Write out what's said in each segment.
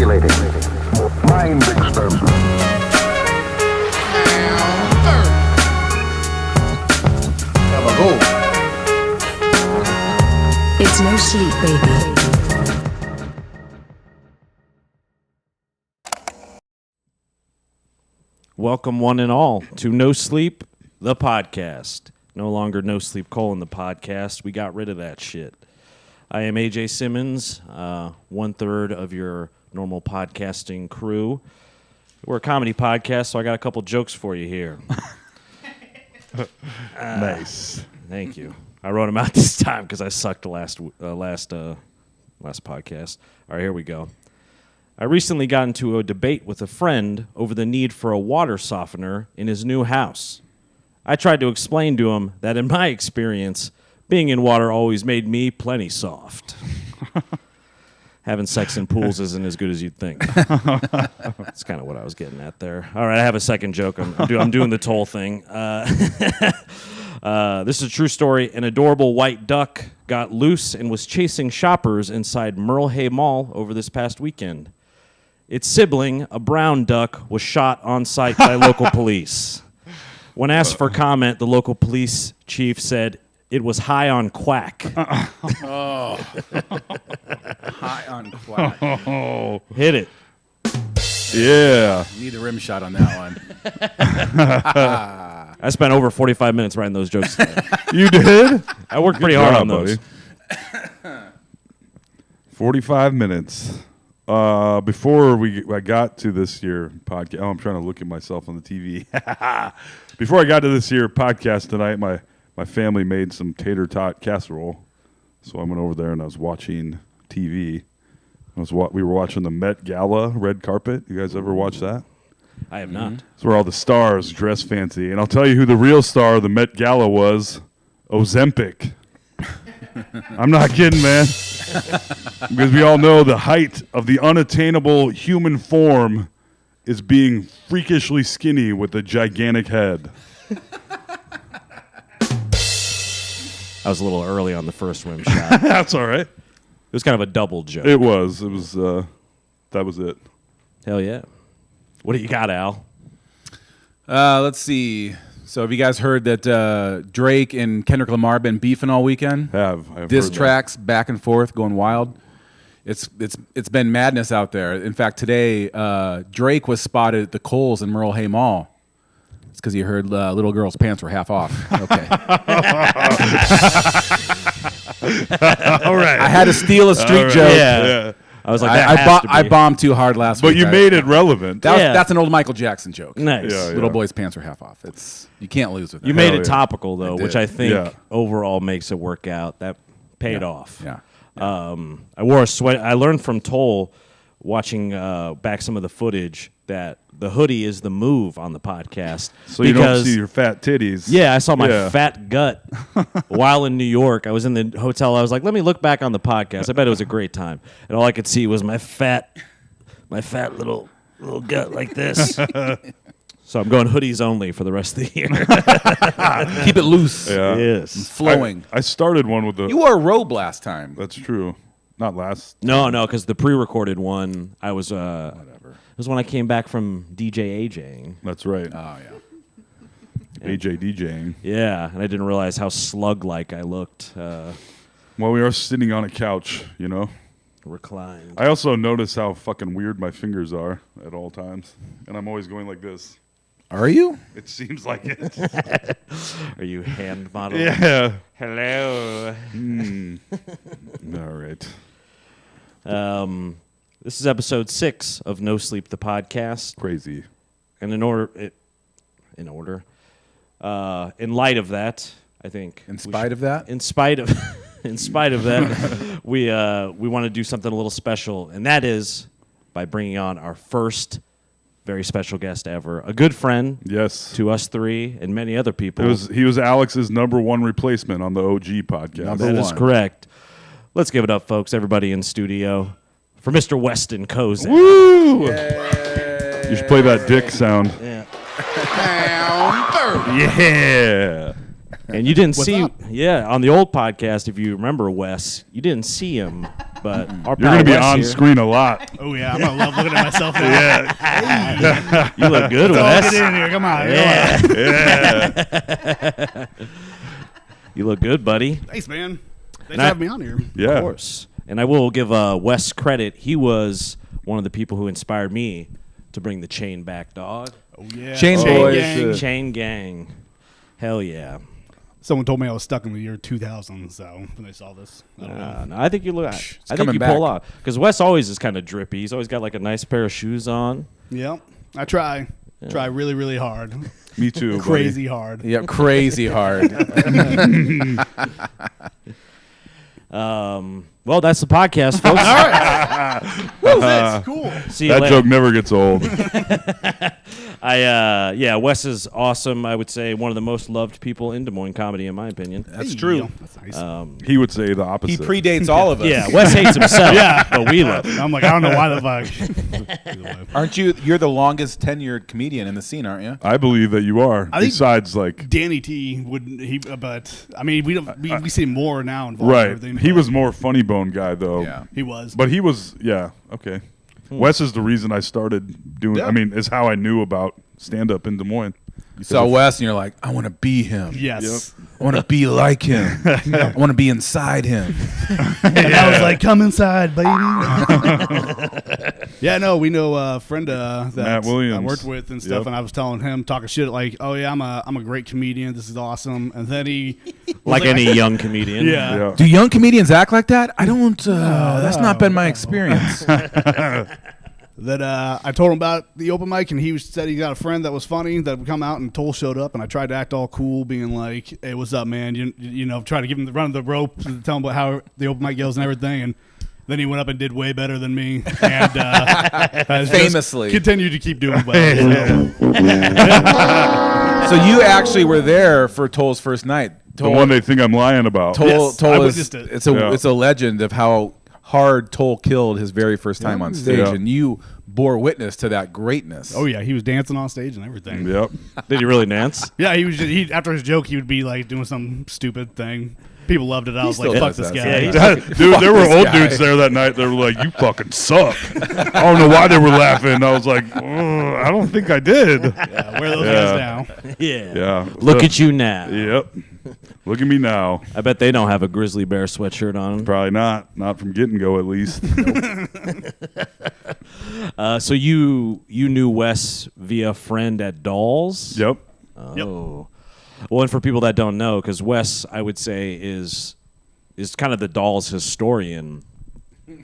Stimulating. Mind experiment. It's no sleep, baby. Welcome, one and all, to No Sleep, the podcast. No longer No Sleep, the podcast. We got rid of that shit. I am AJ Simmons, 1/3 of your normal podcasting crew. We're a comedy podcast, so I got a couple jokes for you here. Nice. Thank you. I wrote them out this time because I sucked the last podcast. All right, here we go. I recently got into a debate with a friend over the need for a water softener in his new house. I tried to explain to him that in my experience, being in water always made me plenty soft. Having sex in pools isn't as good as you'd think. That's kind of what I was getting at there. All right, I have a second joke. I'm doing the toll thing. This is a true story. An adorable white duck got loose and was chasing shoppers inside Merle Hay Mall over this past weekend. Its sibling, a brown duck, was shot on sight by local police. When asked for comment, the local police chief said it was high on quack. High on quack. Oh, Hit it. yeah. Need a rim shot on that one. I spent over 45 minutes writing those jokes today. You did? I worked pretty hard on those. Buddy. 45 minutes. Before I got to this year podcast, I'm trying to look at myself on the TV. Before I got to this year podcast tonight, my family made some tater tot casserole, so I went over there and I was watching TV. We were watching the Met Gala red carpet. You guys ever watch that? I have not. It's where all the stars dress fancy, and I'll tell you who the real star of the Met Gala was: Ozempic. I'm not kidding, man. Because we all know the height of the unattainable human form is being freakishly skinny with a gigantic head. I was a little early on the first rim shot. That's all right. It was kind of a double joke. It was. That was it. Hell yeah. What do you got, Al? Let's see. So have you guys heard that Drake and Kendrick Lamar been beefing all weekend? I have Diss heard tracks back and forth, going wild. It's been madness out there. In fact, today Drake was spotted at the Kohl's in Merle Hay Mall. It's because he heard little girl's pants were half off. Okay. All right. I had to steal a street Right. joke. Yeah. I was like, I bombed too hard last week. But you made it relevant. That's an old Michael Jackson joke. Nice. Yeah, Little boy's pants are half off. You can't lose with that. You made Hell it yeah. topical, though, which I think Yeah. overall makes it work out. That paid off. Yeah. I wore a sweat. I learned from Toll watching back some of the footage that the hoodie is the move on the podcast. So you don't see your fat titties. Yeah, I saw my Yeah. fat gut while in New York. I was in the hotel. I was like, let me look back on the podcast. I bet it was a great time. And all I could see was my fat little gut like this. So I'm going hoodies only for the rest of the year. Keep it loose. Yeah. Yes. Flowing. I started one with the. You wore a robe last time. That's true. Not last. No, because the pre-recorded one, I was whatever. It was when I came back from DJ AJing. That's right. Oh, yeah. AJ DJing. Yeah, and I didn't realize how slug-like I looked. Well, we are sitting on a couch, you know. Reclined. I also notice how fucking weird my fingers are at all times, and I'm always going like this. Are you? It seems like it. Are you hand modeling? Yeah. Hello. All right. This is episode 6 of No Sleep, the podcast. Crazy. And in light of that, I think. In spite of that? In spite of that, we want to do something a little special, and that is by bringing on our first very special guest ever, a good friend Yes. to us three and many other people. He was Alex's #1 replacement on the OG podcast. That is correct. Let's give it up, folks, everybody in studio, for Mr. Weston Kozak. Woo! You should play that dick sound. Yeah. Yeah. And you didn't What's see, up? on the old podcast, if you remember Wes, you didn't see him, but our You're pal going to be Wes on here, screen a lot. Oh yeah, I'm gonna love looking at myself now. Yeah. You look good, Let's all Wes. get in here. Come on. Yeah. You look good, buddy. Thanks, man. Thanks And for having me on here. Yeah. Of course. And I will give Wes credit. He was one of the people who inspired me to bring the chain back, dog. Oh yeah. Chain boys. gang. Chain gang. Hell yeah. Someone told me I was stuck in the year 2000, so when they saw this, I don't know. No, I think you look. I think coming you back. pull off because Wes always is kind of drippy. He's always got like a nice pair of shoes on. Yep. I try. Try really, really hard. Me too. buddy. Crazy hard. Yep, crazy hard. Well, that's the podcast, folks. That's cool. See you That later. joke never gets old. Wes is awesome. I would say one of the most loved people in Des Moines comedy, in my opinion. That's true. That's nice. He would say the He opposite. predates all of us. Yeah, Wes hates himself. But we love him. I'm like, I don't know why the fuck. Aren't you? You're the longest tenured comedian in the scene, aren't you? I believe that you are. I think- Besides, like, Danny T would but I mean we see more now involved in right. everything. He but was more funny bone guy, though. Yeah. he was. But he was, okay. Wes is the reason I started doing, Yeah. I mean, is how I knew about stand-up in Des Moines. You saw Wes, and you're like, I want to be him. yes. I want to be like him. I want to be inside him. And I was like, come inside, baby. Yeah, no, we know a friend that Matt Williams. I worked with and stuff, Yep. and I was telling him, talking shit like, oh yeah, I'm a great comedian. This is awesome. And then he was Like any young comedian. Yeah. Yeah. Do young comedians act like that? I don't. That's not been my experience. That I told him about the open mic, and said he got a friend that was funny that would come out, and Toll showed up, and I tried to act all cool, being like, "Hey, what's up, man?" You know, try to give him the run of the rope, and tell him about how the open mic goes and everything, and then he went up and did way better than me, and has just Famously. continued to keep doing well. So you actually were there for Toll's first night. The one they think I'm lying about. Toll, Yes, I Toll is witnessed it. it's a legend of how hard Toll killed his very first time on stage, Yeah. and you bore witness to that greatness. Oh yeah, he was dancing on stage and everything. Yep. Did he really dance? Yeah, he after his joke, he would be like doing some stupid thing. People loved it. I was still like, "Fuck does this that. guy." Yeah, Dude, there were this old guy. dudes there that night. They were like, "You fucking suck." I don't know why they were laughing. I was like, I don't think I did. Yeah, wear those Yeah. guys down. Yeah. Yeah. Look at you now. Yep. Look at me now. I bet they don't have a grizzly bear sweatshirt on. Probably not. Not from Get and Go, at least. So you knew Wes via friend at Dolls? Yep. Oh. Well, and for people that don't know, because Wes, I would say, is kind of the Dolls historian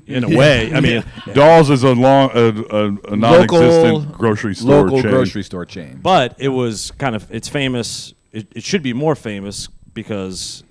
in a way. I mean, Dolls is a non-existent grocery store local chain. grocery store chain. but it was kind of, it's famous. It should be more famous because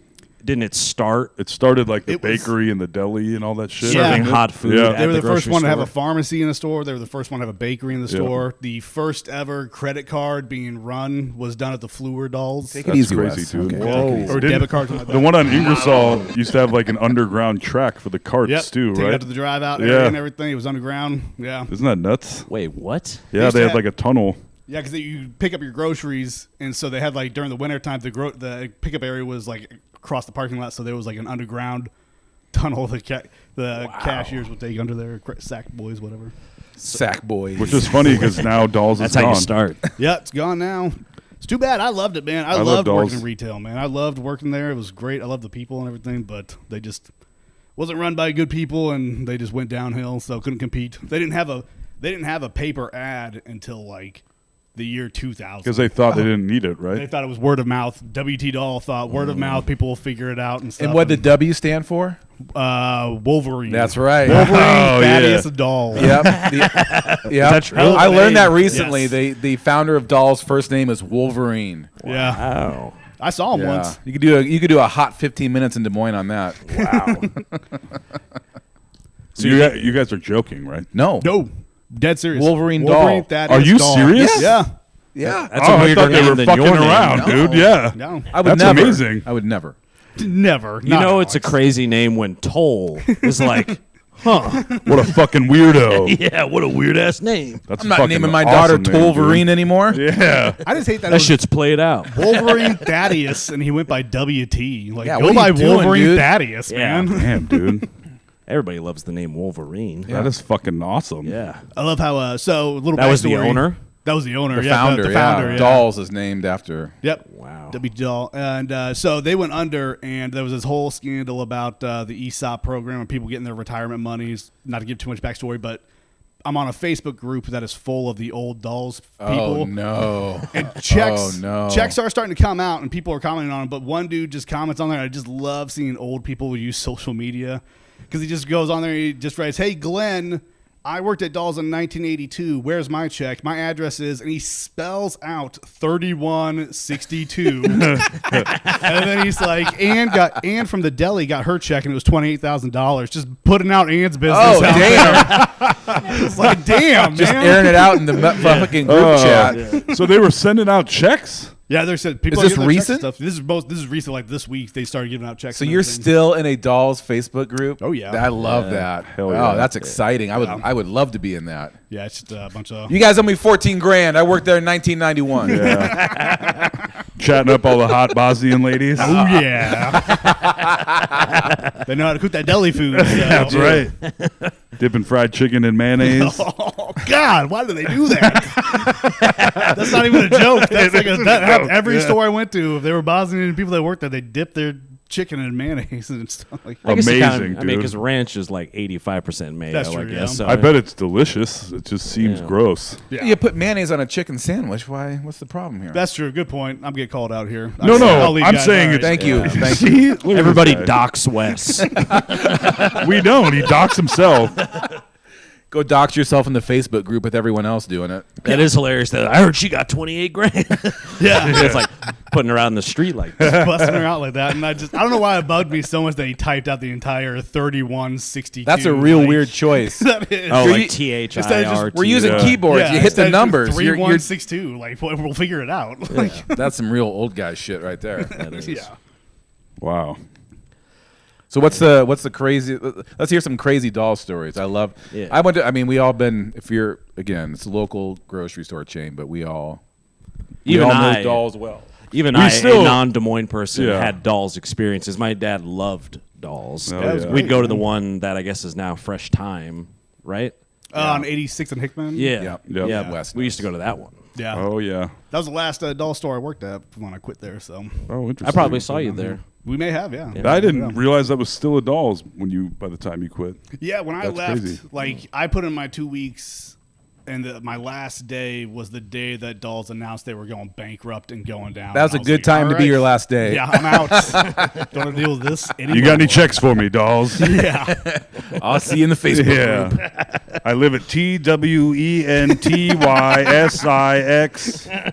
didn't it start It started like the It was- bakery and the deli and all that shit. Yeah. serving hot food? Yeah. at They were the first grocery one to have store? a pharmacy in the store. They were the first one to have a bakery in the Yeah. store. The first ever credit card being run was done at the Fleur Dolls. Take it That's easy, crazy, Wes. dude. Okay. Whoa. Or debit card. Something like The that. one on Ingersoll used to have like an underground track for the carts Yep. too, Take it right? out to the drive out Yeah. area and everything. It was underground. Yeah. Isn't that nuts? Wait, what? Yeah, used they to had like a tunnel. Yeah, because you pick up your groceries, and so they had like during the wintertime, the pickup area was like across the parking lot, so there was like an underground tunnel the cashiers would take under there, sack boys, whatever. Sack boys. Which is funny because now Dolls That's is how gone. you start. Yeah, it's gone now. It's too bad. I loved it, man. I love loved Dolls. working in retail, man. I loved working there. It was great. I loved the people and everything, but they just wasn't run by good people, and they just went downhill, so couldn't compete. They didn't have a paper ad until like the year 2000 Because they thought they didn't need it, They right? thought it was word of mouth. WT Doll thought word of mouth. People will figure it out and stuff. and what did W stand for? Wolverine? That's right. Wolverine, Oh, Thaddeus yeah. Doll. Yep. Yep. that true? I learned that recently. Yes. The founder of Doll's first name is Wolverine. Yeah, Oh. I saw him Yeah. once. You could do a hot 15 minutes in Des Moines on that. Wow. So you guys are joking, right? No. No, dead serious. Wolverine Doll. Thaddeus Are you Doll. serious? Yeah. Yeah. That's Oh, a I weirder thought they name were than fucking your name. around, No. dude. Yeah. No, I would That's never. amazing. I would never. never. You know it's a crazy name when Toll is like What a fucking weirdo. Yeah, what a weird ass name. That's I'm not fucking naming my daughter awesome name, Tolverine anymore. dude. Yeah. I just hate that. That shit's played out. Wolverine Thaddeus, and he went by WT. Like, Yeah, go what are by you doing, Wolverine dude? Thaddeus, Yeah. man. Damn, dude. Everybody loves the name Wolverine. That is fucking awesome. Yeah. I love how. So a little. That was the backstory. owner? That was the owner. The yeah, founder, The founder. Yeah. Dolls is named after. Yep. Wow. WT Doll. And so they went under, and there was this whole scandal about the ESOP program and people getting their retirement monies. Not to give too much backstory, but I'm on a Facebook group that is full of the old Dolls people. Oh no! And checks, Oh, no. checks are starting to come out, and people are commenting on them. But one dude just comments on there. I just love seeing old people use social media because he just goes on there. And he just writes, "Hey Glenn, I worked at Dolls in 1982. Where's my check? My address is," and he spells out 3162. And then he's like, Ann from the deli got her check, and it was $28,000. Just putting out Ann's business. Oh out damn! there. It's like, damn, Just man. airing it out in the fucking group chat. So they were sending out checks? Yeah, they said people. Is this are getting their checks and recent? Stuff. This is recent. Like this week, they started giving out checks. So and you're everything. still in a Dolls Facebook group? Oh, yeah. I love that. Hell Oh, yeah. that's exciting. I would love to be in that. Yeah, it's just a bunch of. You guys owe me $14,000. I worked there in 1991. Chatting up all the hot Bosnian ladies? Oh yeah. They know how to cook that deli food. So. That's right. Dipping fried chicken in mayonnaise. Oh God, why do they do that? That's not even a joke. That's like every store I went to, if they were Bosnian people that worked there, they dipped their chicken in mayonnaise and stuff like that. I guess it Amazing, kinda, I mean, dude. because ranch is like 85% mayo, That's I true, guess. yeah. So I bet it's delicious. It just seems Yeah. gross. Yeah. You put mayonnaise on a chicken sandwich. Why? What's the problem here? That's true. Good point. I'm getting called out here. No, I'll no. leave I'm guys. saying All right. it's. Thank you. Thank you. See? Look at everybody this guy. docks Wes. We don't. He docks himself. Go dox yourself in the Facebook group with everyone else doing it. That is hilarious. That I heard she got 28 grand. Yeah. It's like putting her out in the street like that. Busting her out like that, and I don't know why it bugged me so much that he typed out the entire 3162. That's a real like, weird choice. That is. Oh, You're like u- THIRT. instead of just- We're using Yeah. keyboards. Yeah, You hit the instead of just numbers. 3162. Like we'll figure it out. Like, That's some real old guy shit right there. That is. yeah. Wow. So what's the crazy? Let's hear some crazy doll stories. I love. Yeah. I went to. I mean, we all been. If you're again, it's a local grocery store chain, but we all Even know I- dolls well. Even We I, still- a non-Des Moines person, Yeah. had Dolls experiences. My dad loved Dolls. Oh, yeah. We'd go to the one that I guess is now Fresh Time, right? On 86 and Hickman. Yeah. Yep. Yep. Yeah. West We used to go to that one. Yeah. Oh, yeah. That was the last doll store I worked at when I quit there. So Oh, interesting. I probably saw you there. we may have, yeah. I didn't realize that was still a Dolls by the time you quit. Yeah, when I That's left, crazy. like I put in my 2 weeks, and my last day was the day that Dolls announced they were going bankrupt and going down. That was And a I good like, time to "All be right." your last day. Yeah, I'm out. Don't have to deal with this anymore. You got any checks for me, Dolls? Yeah. I'll see you in the Facebook group. Yeah. I live at TWENTYSIX.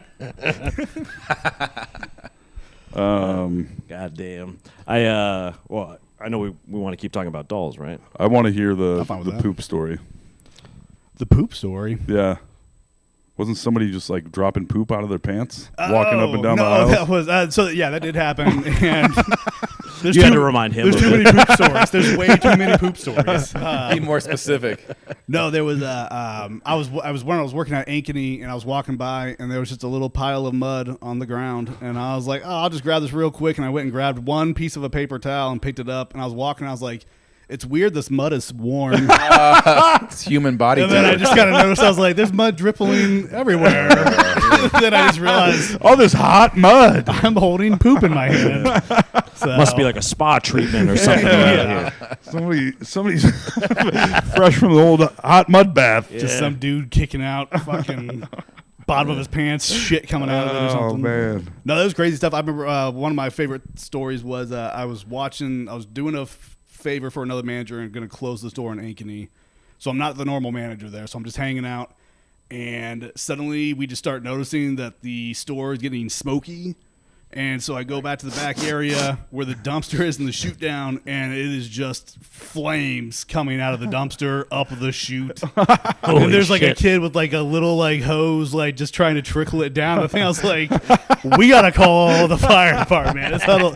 God damn. Well, I know we want to keep talking about Dolls, right? I want to hear the fine with that. poop story. The poop story. Yeah. Wasn't somebody just like dropping poop out of their pants, walking up and down the no, aisles? that was that did happen. And there's You had to remind him There's of too it. many poop stories. There's way too many poop stories. Be more specific. No, there was I was when I was working at Ankeny, and I was walking by, and there was just a little pile of mud on the ground, and I was like, oh, I'll just grab this real quick, and I went and grabbed one piece of a paper towel and picked it up, and I was walking, and I was like, it's weird, this mud is warm. It's human body And then I temperature. just kind of noticed, I was like, there's mud dripping everywhere. Then I just realized All this hot mud. I'm holding poop in my hand. So, Must be like a spa treatment or something. Yeah. Somebody's fresh from the old hot mud bath. just some dude kicking out fucking bottom of his pants, shit coming out of it or Oh something. man. No, that was crazy stuff. I remember one of my favorite stories was I was doing a favor for another manager and going to close the store in Ankeny. So I'm not the normal manager there. So I'm just hanging out. And suddenly we just start noticing that the store is getting smoky. And so I go back to the back area where the dumpster is in the chute down, and it is just flames coming out of the dumpster up the chute. And there's like a shit. kid with like a little like hose, like just trying to trickle it down. The thing I was like, we gotta call the fire department. That's how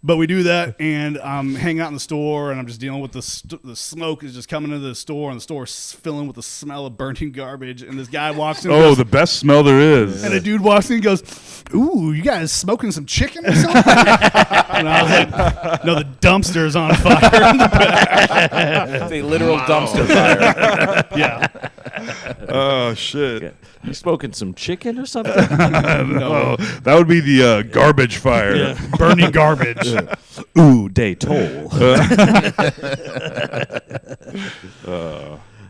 But we do that, and I'm hanging out in the store, and I'm just dealing with the smoke is just coming into the store, and the store's filling with the smell of burning garbage. And this guy walks in. Oh, goes, the best smell there is. and a dude walks in and goes, "Ooh, you guys smoking some chicken or something?" And I was like, "No, the dumpster's on fire in the back." It's a literal dumpster fire. Yeah. Oh shit! You smoking some chicken or something? Oh, that would be the garbage fire. Burning garbage. Ooh, day toll.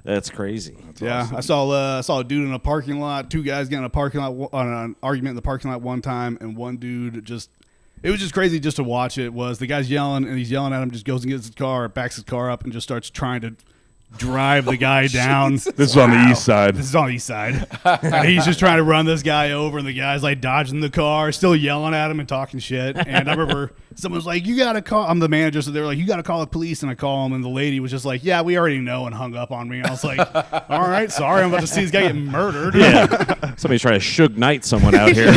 That's crazy. Yeah, I saw a dude in a parking lot. Two guys getting in a parking lot on an argument in the parking lot one time, and one dude just. It was just crazy just to watch it. Was the guy's yelling, and he's yelling at him, just goes and gets his car, backs his car up, and just starts trying to drive the guy down. This is on the east side. This is on the east side. And he's just trying to run this guy over, and the guy's like dodging the car, still yelling at him and talking shit. And I remember someone's like, "You got to call." I'm the manager, so they were like, "You got to call the police." And I call him, and the lady was just like, "Yeah, we already know," and hung up on me. And I was like, "All right, sorry, I'm about to see this guy get murdered." Yeah. Somebody's trying to Suge Knight someone out here.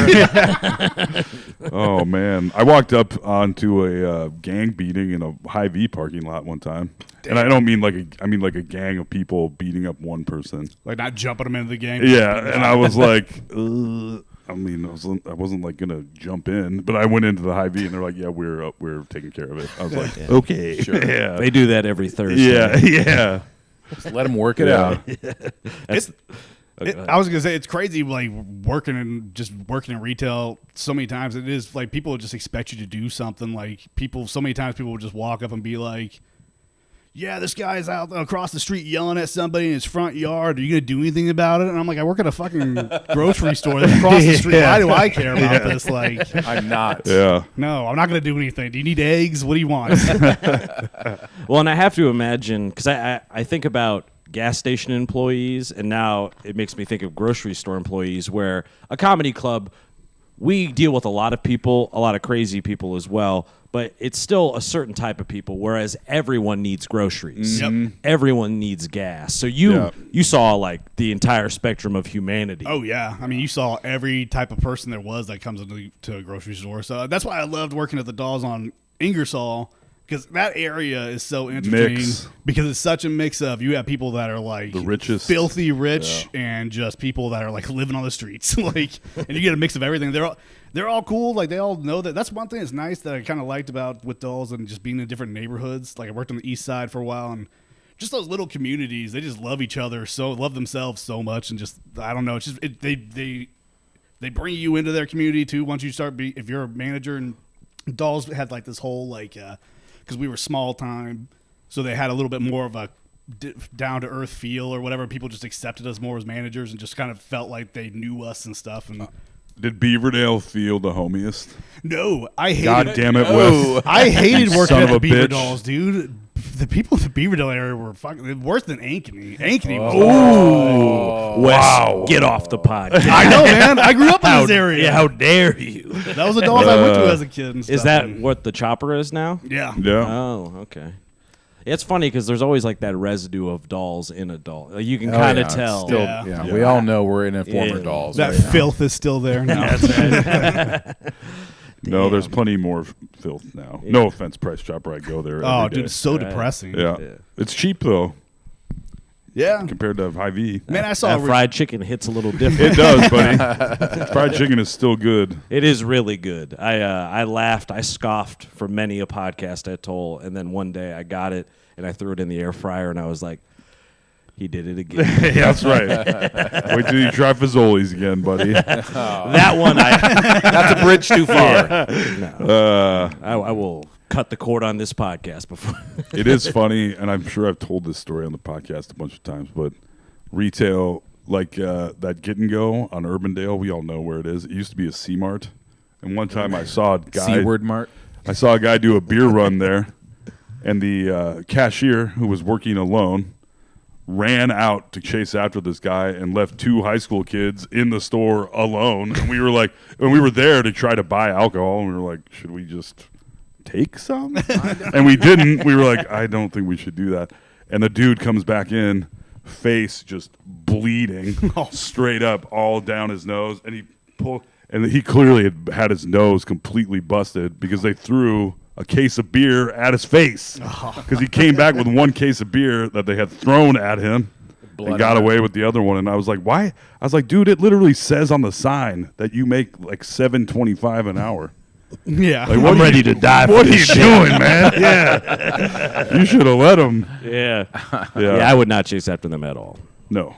Oh man, I walked up onto a gang beating in a Hy-Vee parking lot one time, and I don't mean I mean like a gang of people beating up one person. Like not jumping him into the game. Yeah, and I was like, I mean, I wasn't like gonna jump in, but I went into the Hy-Vee, and they're like, "Yeah, we're taking care of it." I was like, "Okay, Sure. yeah, They do that every Thursday. yeah." Just let him work it out. That's, I was gonna say it's crazy, like working in retail so many times. It is like people just expect you to do something. Like so many times people will just walk up and be like, "Yeah, this guy's out across the street yelling at somebody in his front yard. Are you gonna do anything about it?" And I'm like, "I work at a fucking grocery store that's across the street. Why do I care about this?" Like, I'm not. Yeah. no, I'm not gonna do anything. Do you need eggs? What do you want? well, and I have to imagine, because I think about gas station employees, and now it makes me think of grocery store employees, where a comedy club, we deal with a lot of people, a lot of crazy people as well, but it's still a certain type of people, whereas everyone needs groceries. Yep. Everyone needs gas. So you saw like the entire spectrum of humanity. Oh yeah, I mean you saw every type of person there was that comes into a grocery store. So that's why I loved working at the Dolls on Ingersoll, because that area is so interesting. Because it's such a mix of, you have people that are like The richest. filthy rich, and just people that are like living on the streets. Like, and you get a mix of everything. They're all cool. Like, they all know that. That's one thing that's nice that I kind of liked about with Dolls and just being in different neighborhoods. Like, I worked on the east side for a while, and just those little communities, they just love each other, love themselves so much, and just, I don't know, it's just they bring you into their community too. Once you start if you're a manager, and Dolls had like this whole like because we were small time, so they had a little bit more of a down to earth feel or whatever. People just accepted us more as managers and just kind of felt like they knew us and stuff. And Did Beaverdale feel the homiest? no, I hated. God damn it, Wes. I hated working Son at of the a Beaver bitch. Dolls, dude. The people in the Beaverdale area were fucking worse than Ankeny. Ankeny was Wes, get off the podcast. I know, man. I grew up in this area. Yeah, how dare you? That was the Dolls I went to as a kid. And stuff. Is that what the Chopper is now? Yeah. Yeah. Oh, okay. It's funny because there's always like that residue of Dolls in a doll. Like, you can kind of tell. Still, Yeah. we all know we're in a former Yeah. Dolls. That right now. filth is still there. No. No, there's plenty more filth now. No offense, Price Chopper. I go there. Oh, every dude, day. it's so depressing. Yeah. It's cheap though Yeah. compared to Hy-Vee. Man, I saw That fried chicken hits a little different. It does, buddy. Fried chicken is still good. It is really good. I laughed, I scoffed for many a podcast I told, and then one day I got it and I threw it in the air fryer, and I was like, he did it again. Yeah, that's right. Wait till you try Fazoli's again, buddy. That one, That's a bridge too far. I will cut the cord on this podcast before. It is funny, and I'm sure I've told this story on the podcast a bunch of times, but retail, like that Get and Go on Urbandale, we all know where it is. It used to be a C-Mart, and one time I saw a guy. C-word mart. I saw a guy do a beer run there, and the cashier, who was working alone, ran out to chase after this guy and left two high school kids in the store alone. And we were like, and we were there to try to buy alcohol, and we were like, should we just take some? And we didn't. We were like, I don't think we should do that. And the dude comes back in, face just bleeding, straight up, all down his nose, and he clearly had his nose completely busted because they threw a case of beer at his face because he came back with one case of beer that they had thrown at him and got away with the other one. And I was like, why? I was like, dude, it literally says on the sign that you make like $7.25 an hour. Yeah. Like, I'm ready to die for What are this you shit. doing, man? Yeah. You should have let him. Yeah. Yeah. Yeah, I would not chase after them at all. No.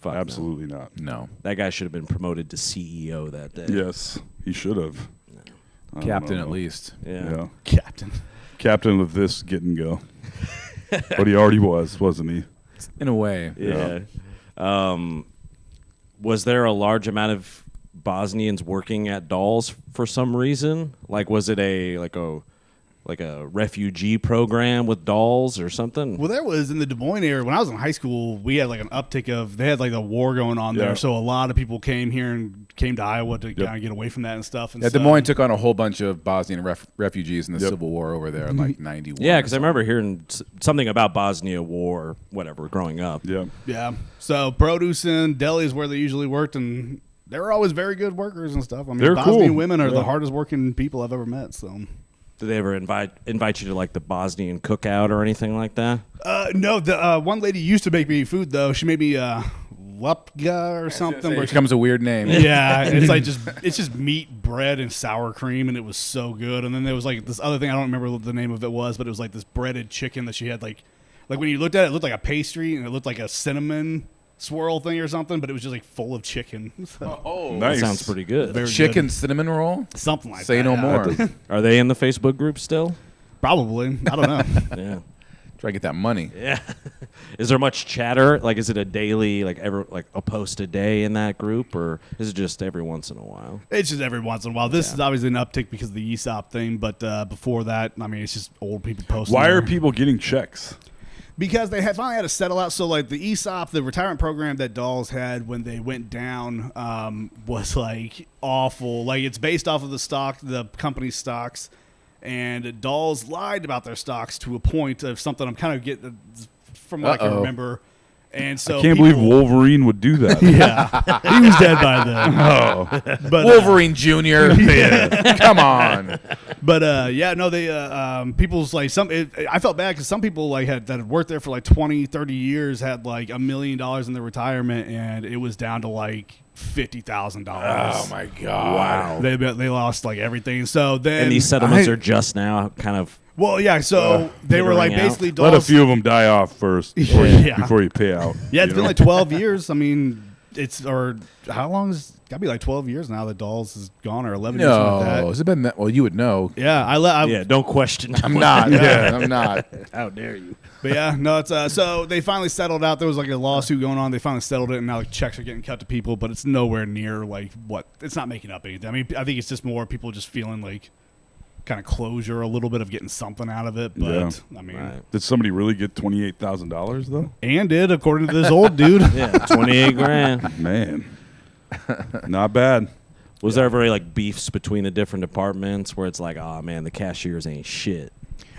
Fuck no. Absolutely not. No. That guy should have been promoted to CEO that day. Yes, he should have. I don't Captain know. at least. Yeah. Captain. Captain of this get and go. But he already was, wasn't he? In a way. Yeah. Was there a large amount of Bosnians working at Dolls for some reason? Like, was it a refugee program with Dolls or something? Well, there was in the Des Moines area when I was in high school. We had like an uptick of they had like a war going on Yeah. there, so a lot of people came here and came to Iowa to kind of get away from that and stuff. And Yeah, Des so- Moines took on a whole bunch of Bosnian refugees in the Yep. Civil War over there in like 91. Yeah, because I remember hearing something about Bosnia War, whatever, growing up. Yeah. Yeah. So produce and deli is where they usually worked, and they were always very good workers and stuff. I mean, They're Bosnian cool. women are Yeah. the hardest working people I've ever met. So. Did they ever invite you to like the Bosnian cookout or anything like that? No, the one lady used to make me food though. She made me Lupka or something. It Where becomes a weird name. yeah, it's like it's just meat, bread, and sour cream, and it was so good. And then there was like this other thing I don't remember what the name of it was, but it was like this breaded chicken that she had like when you looked at it, it looked like a pastry and it looked like a cinnamon swirl thing or something, but it was just like full of chicken. So, Oh, Nice. That sounds pretty good. very chicken good. cinnamon roll? Something like Say that. no yeah. more. Are they in the Facebook group still? Probably. I don't know. Yeah. Try to get that money. Yeah. Is there much chatter? Like, is it a daily, like a post a day in that group, or is it just every once in a while? It's just every once in a while. This is obviously an uptick because of the ESOP thing, but before that, I mean, it's just old people posting. Why are there. people getting checks? Because they had finally had to settle out. So, like the ESOP, the retirement program that Dolls had when they went down, was like awful. Like it's based off of the company's stocks, and Dolls lied about their stocks to a point of something I'm kind of getting from what I can remember. And so I can't believe Wolverine would do that. Yeah, he was dead by then. Oh, But Wolverine Jr. Come on. But yeah, no, they people's like I felt bad because some people like that had worked there for like 20, 30 years had like $1 million in their retirement, and it was down to like $50,000. Oh my God. Wow. They lost like everything. So then And these settlements are just now kind of. well, yeah. So they were like petering out. basically let a Dolls. few of them die off first before, Yeah. before you pay out. Yeah, it's you been know? like 12 years. I mean, how long is got to be like 12 years now that Dolls is gone, or 11 years No. like that. Has it been that? Well, you would know. Yeah, I Yeah, don't question. I'm not. Yeah. I'm not. How dare you? But yeah, no, it's so they finally settled out. There was like a lawsuit going on. They finally settled it, and now like checks are getting cut to people, but it's nowhere near like what it's not making up anything. I mean, I think it's just more people just feeling like kind of closure, a little bit of getting something out of it. But Yeah. I mean, Right. Did somebody really get $28,000 though? and did according to this old dude. Yeah, 28 grand. Man, not bad. Was there ever like beefs between the different departments where it's like, oh man, the cashiers ain't shit.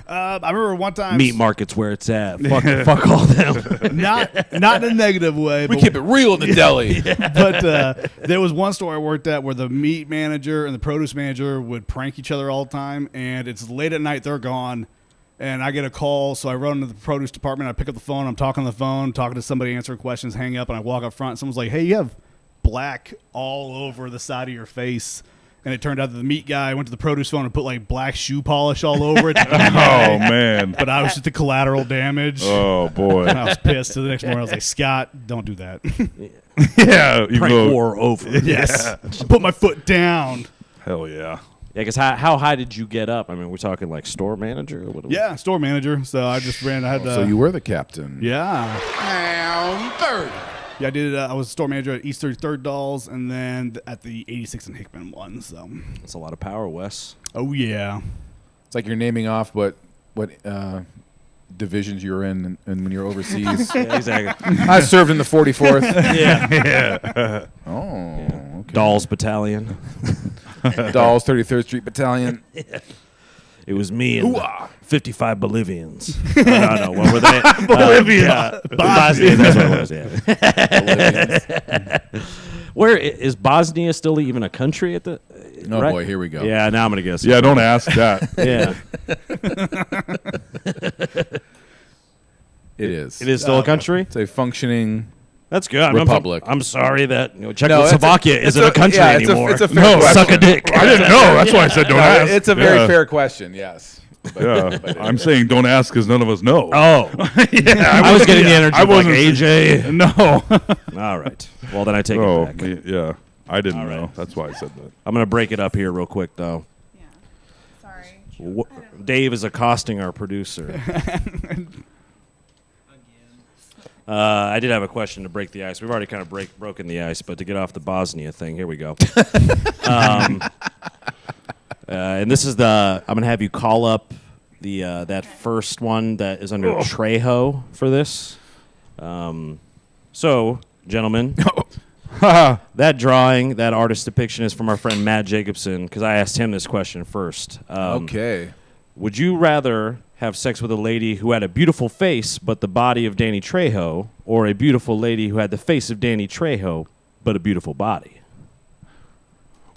I remember one time Meat market's where it's at. Fuck all them. not in a negative way. We but keep it real in the deli. but there was one store I worked at where the meat manager and the produce manager would prank each other all the time, and it's late at night, they're gone, and I get a call, so I run into the produce department, I pick up the phone, I'm talking on the phone, talking to somebody, answering questions, hang up, and I walk up front, someone's like, hey, you have black all over the side of your face. And it turned out that the meat guy went to the produce phone and put like black shoe polish all over it. Oh man. But I was just the collateral damage. Oh boy. And I was pissed. So the next morning I was like, Scott, don't do that. Yeah. even Prank though- war over. Yes. Put my foot down. Hell yeah. Yeah, because how high did you get up? I mean, we're talking like store manager? Or what? Yeah, store manager. So I just ran. I had So you were the captain. Yeah. Down 30. Yeah, I did. I was a store manager at East 33rd Dolls, and then at the 86 and Hickman one. So, That's a lot of power, Wes. oh yeah, It's like you're naming off what divisions you were in and when you're overseas. Yeah, exactly. I served in the 44th. Yeah. Oh, okay. Dolls Battalion. Dolls 33rd Street Battalion. It was me and 55 Bolivians. No, what were they? Bolivia. Bosnia. That's what it was, yeah. Where is Bosnia still even a country at the? Oh right? boy, here we go. Yeah, now I'm gonna guess. Yeah, don't ask that. Yeah. It is. It is still a country. It's a functioning. That's good. Republic. I'm sorry that No, Czechoslovakia isn't a country anymore. It's a fair No, question. Suck a dick. I didn't know. That's why I said don't No, ask. it's a very Yeah. fair question. Yes. But- Yeah, but I'm saying don't ask because none of us know. Oh, yeah, I was getting the energy. I of like wasn't AJ. No. All right. Well, then I take Oh, it back. yeah. I didn't All right. know. That's why I said that. I'm gonna break it up here real quick though. Yeah. Sorry. Dave is accosting our producer. I did have a question to break the ice. We've already kind of broken the ice, but to get off the Bosnia thing, here we go. And this is I'm going to have you call up the that first one that is under Trejo for this. So, gentlemen, that drawing, that artist depiction is from our friend Matt Jacobson, because I asked him this question first. okay. Would you rather have sex with a lady who had a beautiful face but the body of Danny Trejo, or a beautiful lady who had the face of Danny Trejo but a beautiful body?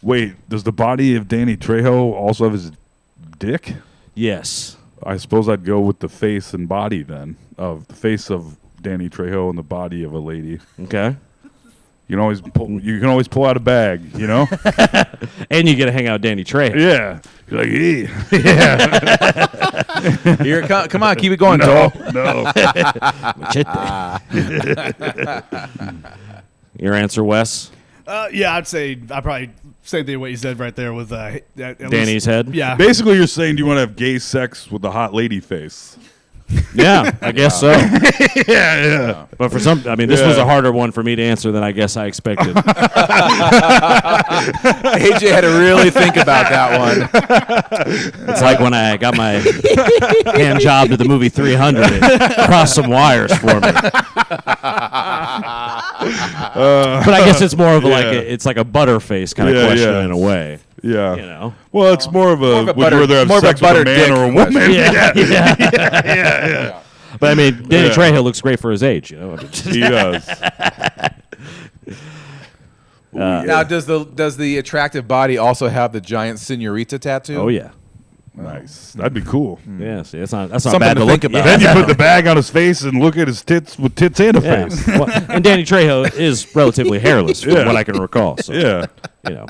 Wait, does the body of Danny Trejo also have his dick? Yes. I suppose I'd go with the face and body then, of the face of Danny Trejo and the body of a lady. Okay. You can always pull out a bag, you know? And you get to hang out with Danny Trejo. Yeah. You're like, hey. Here, come on, keep it going, Joel. No. Your answer, Wes? Yeah, I'd say I probably same thing what you said right there with at Danny's least- head? Yeah, Basically, you're saying, do you want to have gay sex with a hot lady face? Yeah, I guess so. Yeah. But for some, I mean, this was Yeah. a harder one for me to answer than I guess I expected. AJ had to really think about that one. It's like when I got my hand job to the movie 300. It crossed some wires for me. But I guess it's more of like yeah. it's like a butterface kind of Yeah, question yeah. in a way. Yeah. You know. Well, it's more of a, of a would you butter- rather have more of a sex with a butter man dick or a question. woman? Yeah. But I mean, Danny Yeah. Trejo looks great for his age. You know. He does. Now, does the attractive body also have the giant senorita tattoo? Oh yeah. Nice. That'd be cool. Yeah. See, that's not Something bad to look think about. Then you put the bag on his face and look at his tits with tits and a Yeah. face. Well, and Danny Trejo is relatively hairless, from Yeah. what I can recall. So, Yeah. you know,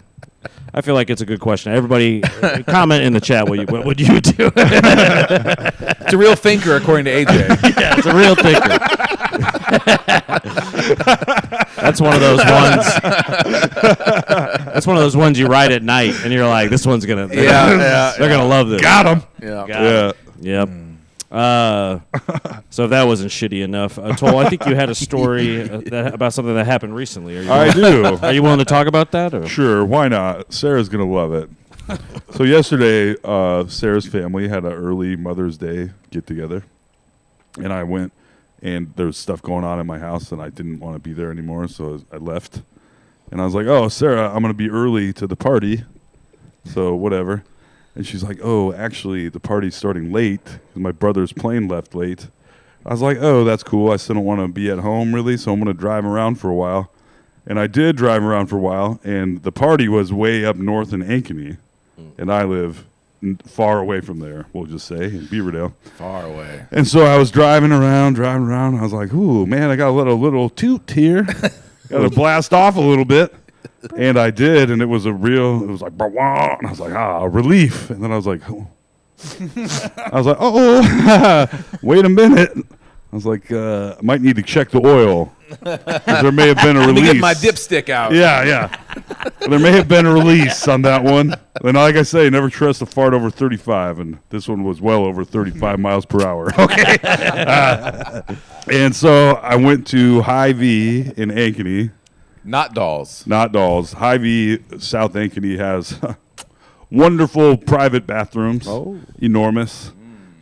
I feel like it's a good question. Everybody, comment in the chat what would you do? It's a real thinker, according to AJ. Yeah, it's a real thinker. That's one of those ones. That's one of those ones you write at night, and you're like, "This one's gonna, they're gonna love this." Got him. Yeah. Got Yeah. it. Yep. So if that wasn't shitty enough, Toll, I think you had a story about something that happened recently. I do. Are you willing to talk about that? Or? Sure, why not? Sarah's gonna love it. So yesterday, Sarah's family had an early Mother's Day get together, and I went, and there was stuff going on in my house, and I didn't want to be there anymore, so I left. And I was like, "Oh, Sarah, I'm gonna be early to the party, so whatever." And she's like, "Oh, actually, the party's starting late because my brother's plane left late." I was like, "Oh, that's cool. I still don't want to be at home really, so I'm gonna drive around for a while." And I did drive around for a while, and the party was way up north in Ankeny, and I live far away from there, we'll just say, in Beaverdale. Far away. And so I was driving around. I was like, "Ooh, man, I got a little toot here. Got to blast off a little bit." And I did, and it was like, "Bah-wah," and I was like, relief. And then I was like, oh. Wait a minute. I was like, I might need to check the oil. 'Cause there may have been a Let me release. get my dipstick out. Yeah. There may have been a release on that one. And like I say, never trust a fart over 35, and this one was well over 35 miles per hour. Okay. And so I went to Hy-Vee in Ankeny. Not dolls. Not dolls. Hy-Vee, South Ankeny has wonderful private bathrooms. Oh. Enormous.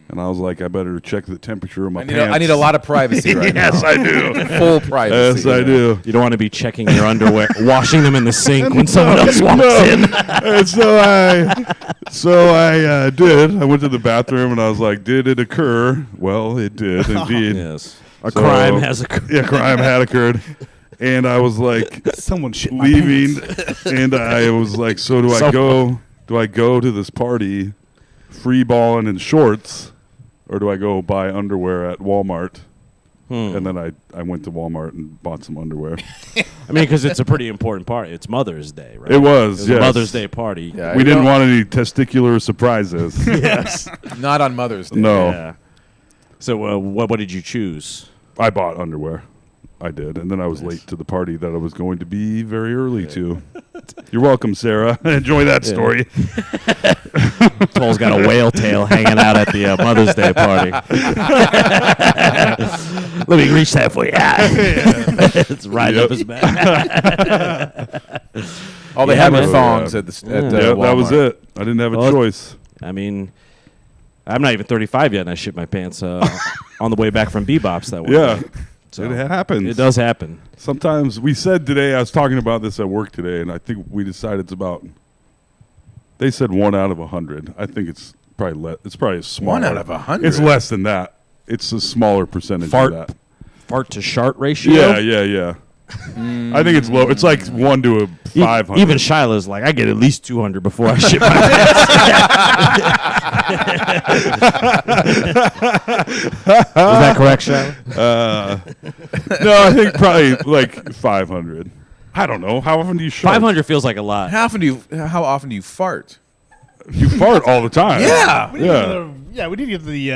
And I was like, I better check the temperature of my pants. I need a lot of privacy right now. Yes, I do. Full privacy. Yes, I do. You don't want to be checking your underwear, washing them in the sink when someone else walks in. And so I did. I went to the bathroom and I was like, did it occur? Well, it did indeed. Yes. A crime has occurred. Yeah, crime had occurred. And I was like Someone shit my leaving, pants. and I was like, so do I go? Do I go to this party, free balling in shorts, or do I go buy underwear at Walmart? And then I went to Walmart and bought some underwear. I mean, because it's a pretty important party. It's Mother's Day, right? It was, a yes. Mother's Day party. Yeah, We didn't want any testicular surprises. Yes. Not on Mother's Day. No, Yeah. So what did you choose? I bought underwear. I did, and then I was late to the party that I was going to be very early to. You're welcome, Sarah. Enjoy that story. Toll's got a whale tail hanging out at the Mother's Day party. Let me reach that for you. It's riding Yep. up his back. All they Yeah, have are man. thongs at Yeah, Walmart. that was it. I didn't have a Well, choice. I mean, I'm not even 35 yet, and I shit my pants on the way back from Bebop's that one Yeah, day. So it happens. It does happen. Sometimes we said today, I was talking about this at work today, and I think we decided it's about, they said 1 out of 100. I think it's probably it's probably a smaller. 1 out of 100? It's less than that. It's a smaller percentage Fart of that. Fart to shart ratio. Yeah. I think it's low. It's like 1 to 500. Even Shiloh's like, I get at least 200 before I shit my pants. Was that correct, Shiloh? No, I think probably like 500. I don't know. How often do you shart? 500 feels like a lot. How often do you fart? You fart all the time. Yeah. Yeah. We need to get the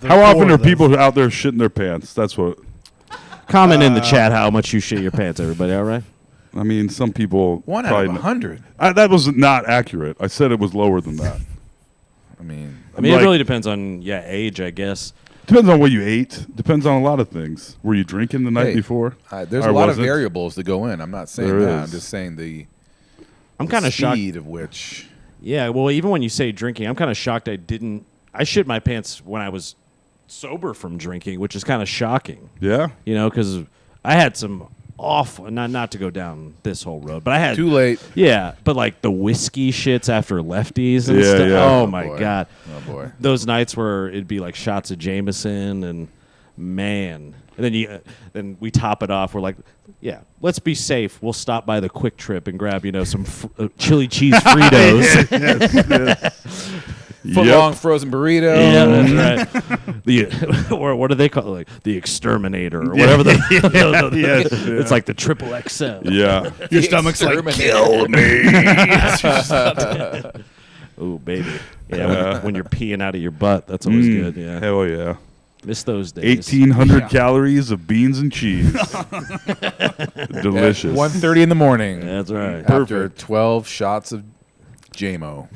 How often four are of those. people out there shitting their pants? That's what. Comment in the chat how much you shit your pants, everybody. All right. I mean, some people. 1 out probably of 100. That was not accurate. I said it was lower than that. I mean, I mean, Like- it really depends on age, I guess. Depends on what you ate. Depends on a lot of things. Were you drinking the night Hey, before? there's Or a lot of wasn't? variables that go in. I'm not saying There that. I'm is. just saying the I'm kind of shocked. speed of which. Yeah, well, even when you say drinking, I'm kind of shocked I shit my pants when I was sober from drinking, which is kind of shocking. Yeah. You know, because I had some awful, not to go down this whole road, but I had Too late. Yeah, but like the whiskey shits after lefties and Yeah, stuff. yeah. Oh Oh, my boy. god, Oh boy. those nights where it'd be like shots of Jameson and man, and then we top it off. We're like, yeah, let's be safe. We'll stop by the Quick Trip and grab some chili cheese Fritos. Foot long frozen burrito. Yeah, that's right. The or what do they call it? Like the exterminator or whatever. Yes, It's like the triple XL. Yeah. Your stomach's like, Kill Oh baby, yeah. When you're peeing out of your butt, that's always good. Yeah, Hell yeah. miss those days. 1,800 calories of beans and cheese. Delicious. 1:30 in the morning. That's right. After 12 shots of JMO.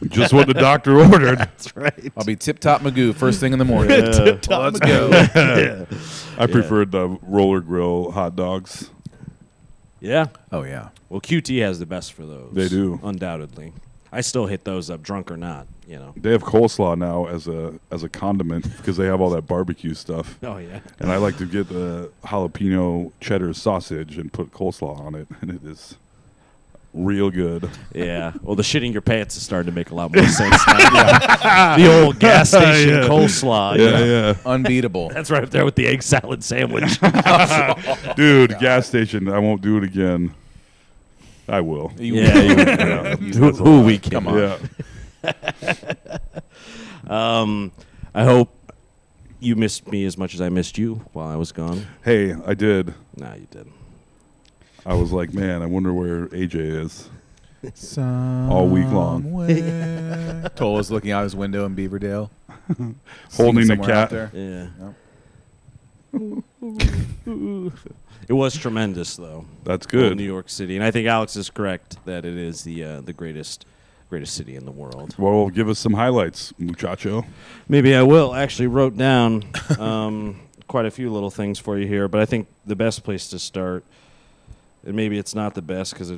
Just what the doctor ordered. That's right. I'll be tip top Magoo first thing in the morning. Let's go. I preferred the roller grill hot dogs. Yeah. Oh yeah. Well, QT has the best for those. They do. Undoubtedly. I still hit those up, drunk or not. You know. They have coleslaw now as a condiment because they have all that barbecue stuff. Oh yeah. And I like to get the jalapeno cheddar sausage and put coleslaw on it, and it is real good. Yeah. Well, the shitting your pants is starting to make a lot more sense now. Yeah. The old gas station Yeah. coleslaw. you know. Yeah, Unbeatable. That's right up there with the egg salad sandwich. yeah. Dude, gas station, I won't do it again. I will. Yeah, who we kidding? Come on. Yeah. I hope you missed me as much as I missed you while I was gone. Hey, I did. Nah, you didn't. I was like, man, I wonder where AJ is. Somewhere. All week long. Toll was looking out his window in Beaverdale. Holding the Somewhere cat. out there. Yeah. It was tremendous, though. That's Old good. New York City, and I think Alex is correct that it is the greatest city in the world. Well, give us some highlights, muchacho. Maybe I will. I actually wrote down quite a few little things for you here, but I think the best place to start, and maybe it's not the best because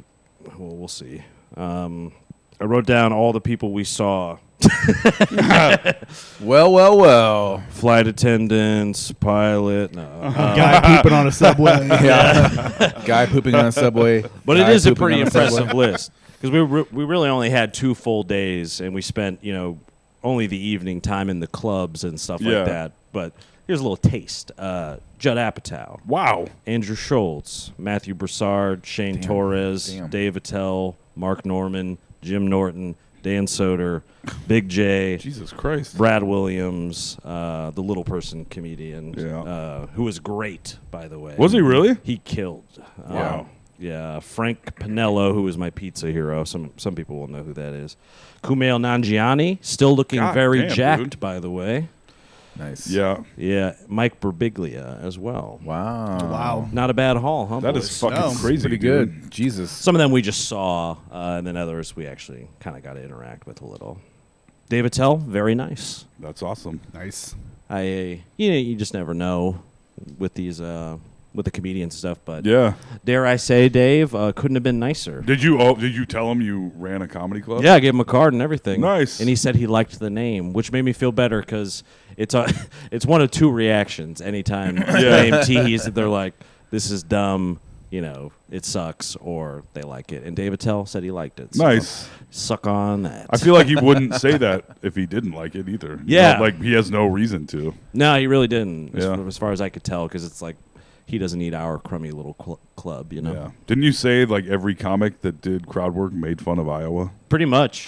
we'll see. I wrote down all the people we saw. Well. Flight attendants, pilot. No. guy pooping on a subway. Yeah. Guy pooping on a subway. But it Guy is a pooping pretty on subway. impressive list because we really only had 2 full days, and we spent only the evening time in the clubs and stuff Yeah. like that. But Here's a little taste. Judd Apatow, Wow. Andrew Schultz, Matthew Broussard, Shane Torres, damn. Dave Attell, Mark Norman, Jim Norton, Dan Soder, Big J, Jesus Christ. Brad Williams, the little person comedian, Yeah. who was great, by the way. Was he really? He killed. Wow. Yeah, Frank Pinello, who was my pizza hero. Some people will know who that is. Kumail Nanjiani, still looking God very damn, jacked, dude. by the way. Nice. Yeah. Yeah, Mike Birbiglia as well. Wow. Wow. Not a bad haul, huh? That boys? is fucking No, crazy. Pretty dude. good. Jesus. Some of them we just saw, and then others we actually kind of got to interact with a little. Dave Attell, very nice. That's awesome. Nice. You just never know with these with the comedian stuff, but Yeah. dare I say, Dave, couldn't have been nicer. Did you tell him you ran a comedy club? Yeah, I gave him a card and everything. Nice. And he said he liked the name, which made me feel better because it's it's one of two reactions. Anytime the name Teehees, they're like, "This is dumb," it sucks, or they like it. And Dave Attell said he liked it. So Nice. suck on that. I feel like he wouldn't say that if he didn't like it either. Yeah. Like he has no reason to. No, he really didn't. Yeah. As far as I could tell, because it's like he doesn't need our crummy little club, Yeah. Didn't you say like every comic that did crowd work made fun of Iowa? Pretty much.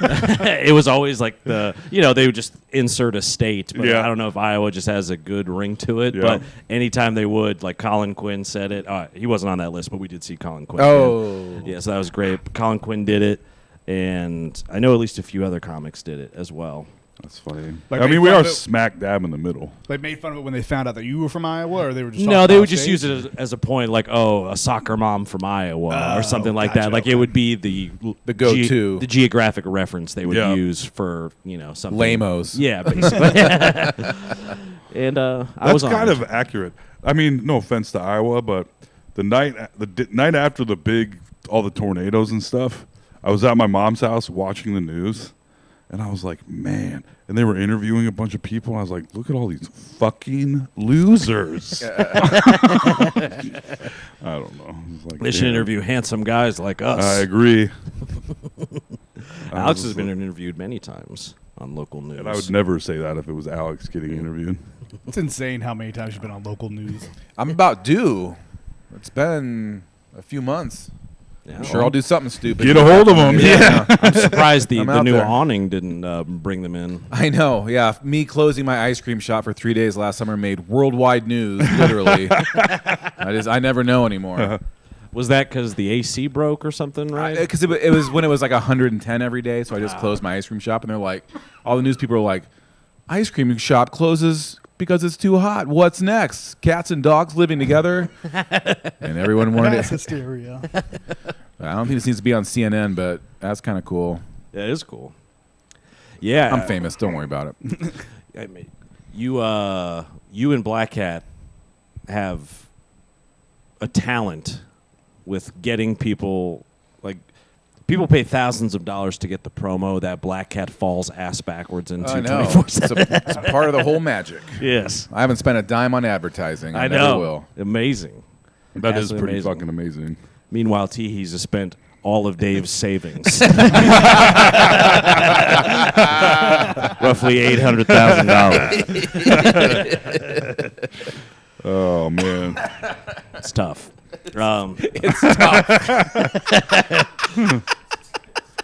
It was always like they would just insert a state, but Yeah. I don't know if Iowa just has a good ring to it. Yeah. But anytime they would, like Colin Quinn said it. He wasn't on that list, but we did see Colin Quinn. Oh. Yeah, so that was great. Colin Quinn did it, and I know at least a few other comics did it as well. That's funny. Like, I mean, made we fun are of it- smack dab in the middle. They made fun of it when they found out that you were from Iowa, or they were just No, talking they about would just stage? use it as a point, like, a soccer mom from Iowa or something like gotcha, that. Like, it would be the go-to. the geographic reference they would Yeah. use for something. Lamos. Yeah, basically. And I That's was kind honored. of accurate. I mean, no offense to Iowa, but the night after all the tornadoes and stuff, I was at my mom's house watching the news, and I was like, man. And they were interviewing a bunch of people, and I was like, look at all these fucking losers. I don't know. It was like, They should damn. interview handsome guys like us. I agree. Alex has been interviewed many times on local news. And I would never say that if it was Alex getting interviewed. It's insane how many times you've been on local news. I'm about due. It's been a few months. Yeah, I'm sure I'll do something stupid. Get a hold of him. Yeah. I'm surprised the I'm out new there. awning didn't bring them in. I know, yeah. Me closing my ice cream shop for 3 days last summer made worldwide news, literally. I never know anymore. Was that because the AC broke or something, right? Because it was when it was like 110 every day, so I just closed my ice cream shop, and they're like, all the news people are like, ice cream shop closes because it's too hot. What's next? Cats and dogs living together? And everyone wanted That's it. hysteria. I don't think this needs to be on CNN, but that's kind of cool. That is cool. Yeah, I'm famous. Don't worry about it. I mean, you and Black Cat have a talent with getting people, like, people pay thousands of dollars to get the promo that Black Cat falls ass backwards into I know. 24/7. It's a part of the whole magic. Yes, I haven't spent a dime on advertising. I I never know. will. Amazing. That is Absolutely pretty amazing. fucking amazing. Meanwhile, Teehees has spent all of Dave's savings, roughly $800,000. Oh, man. It's tough.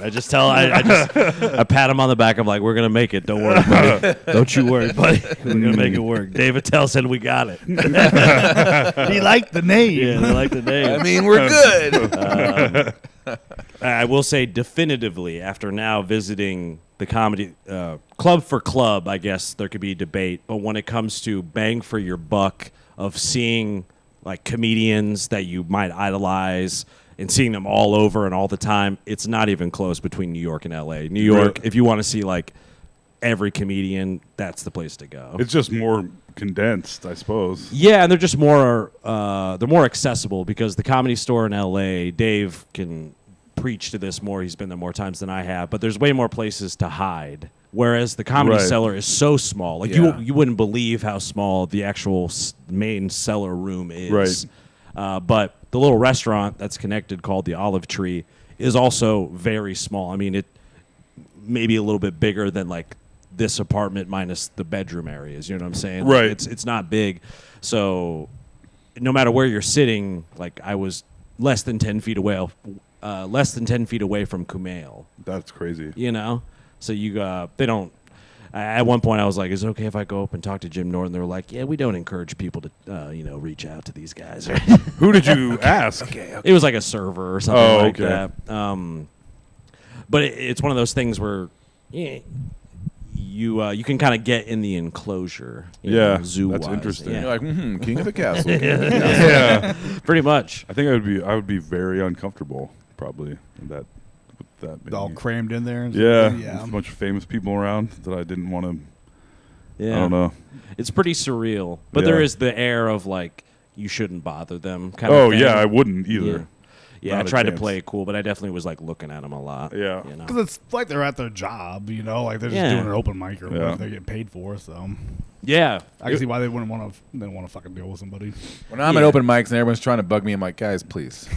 I just tell I pat him on the back. I'm like, we're gonna make it. Don't worry, buddy. Don't you worry, buddy. We're gonna make it work. David Tell said we got it. He liked the name. Yeah, they like the name. I mean, we're good. I will say definitively, after now visiting the comedy club for club, I guess there could be debate. But when it comes to bang for your buck of seeing like comedians that you might idolize and seeing them all over and all the time, it's not even close between New York and LA. New York, if you want to see like every comedian, that's the place to go. It's just more condensed, I suppose. Yeah, and they're just more they're more accessible because the Comedy Store in LA, Dave can preach to this more. He's been there more times than I have, but there's way more places to hide. Whereas the Comedy Right. Cellar is so small. Like Yeah. you wouldn't believe how small the actual main cellar room is. Right. But the little restaurant that's connected called the Olive Tree is also very small. I mean, it maybe a little bit bigger than like this apartment minus the bedroom areas. You know what I'm saying? Right. It's not big, so no matter where you're sitting, like I was less than 10 feet away from Kumail. That's crazy. You know, so they don't. At one point, I was like, "Is it okay if I go up and talk to Jim Norton?" They were like, "Yeah, we don't encourage people to, reach out to these guys." Who did you ask? It was like a server or something Oh, like okay. that. But it's one of those things where you can kind of get in the enclosure. Zoo. That's interesting. You're like, king of the castle. Yeah. Pretty much. I think I would be very uncomfortable probably with that. All Maybe. crammed in there. And Yeah, stuff. with a bunch of famous people around that I didn't want to. Yeah. I don't know. It's pretty surreal, but Yeah. there is the air of like you shouldn't bother them. Kind Oh of thing. yeah, I wouldn't either. Yeah, I Not a tried to chance. play it cool, but I definitely was like looking at them a lot. Yeah. You know? Because it's like they're at their job, like they're just Yeah. doing an open mic or Yeah. whatever they're getting paid for. So Yeah. I can see why they wouldn't want to fucking deal with somebody. When I'm at open mics and everyone's trying to bug me, I'm like, guys, please.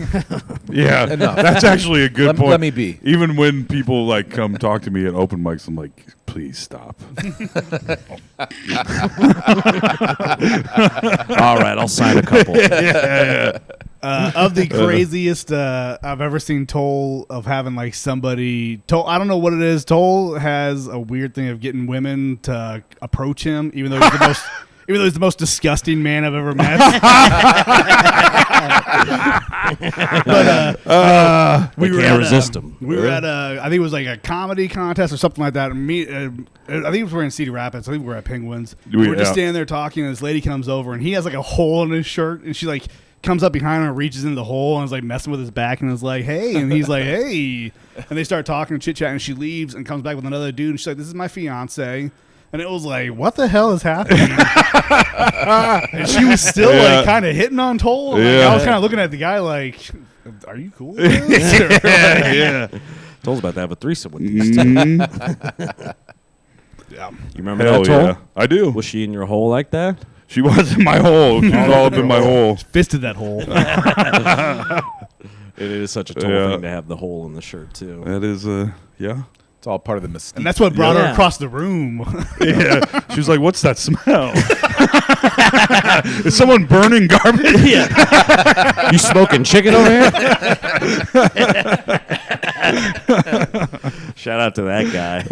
Yeah, Enough. that's actually a good point. Let me be. Even when people like come talk to me at open mics, I'm like, please stop. All right, I'll sign a couple. Of the craziest I've ever seen Toll of having like somebody Toll, I don't know what it is. Toll has a weird thing of getting women to approach him, even though he's the most disgusting man I've ever met. But We can't resist him. We were at I think it was like a comedy contest or something like that. And I think we were in Cedar Rapids. I think we were at Penguins. We were just Yeah. standing there talking, and this lady comes over, and he has like a hole in his shirt, and she like comes up behind him and reaches into the hole and is like messing with his back and is like, "Hey," and he's like, "Hey," and they start talking and chit chatting. And she leaves and comes back with another dude, and she's like, "This is my fiance." And it was like, what the hell is happening? And she was still Yeah. like kind of hitting on Toll. Like, Yeah. I was kind of looking at the guy like, are you cool with this? Yeah. Toll's about to have a threesome with these two. Yeah. You remember Hell that, Toll? yeah, I do. Was she in your hole like that? She was in my hole. She was all up in my hole. Fisted that hole. It is such a Toll Yeah. thing to have the hole in the shirt, too. That is, yeah. It's all part of the mystique. And that's what brought her Yeah. across the room. Yeah. She was like, what's that smell? Is someone burning garbage? Yeah. You smoking chicken over here? Shout out to that guy.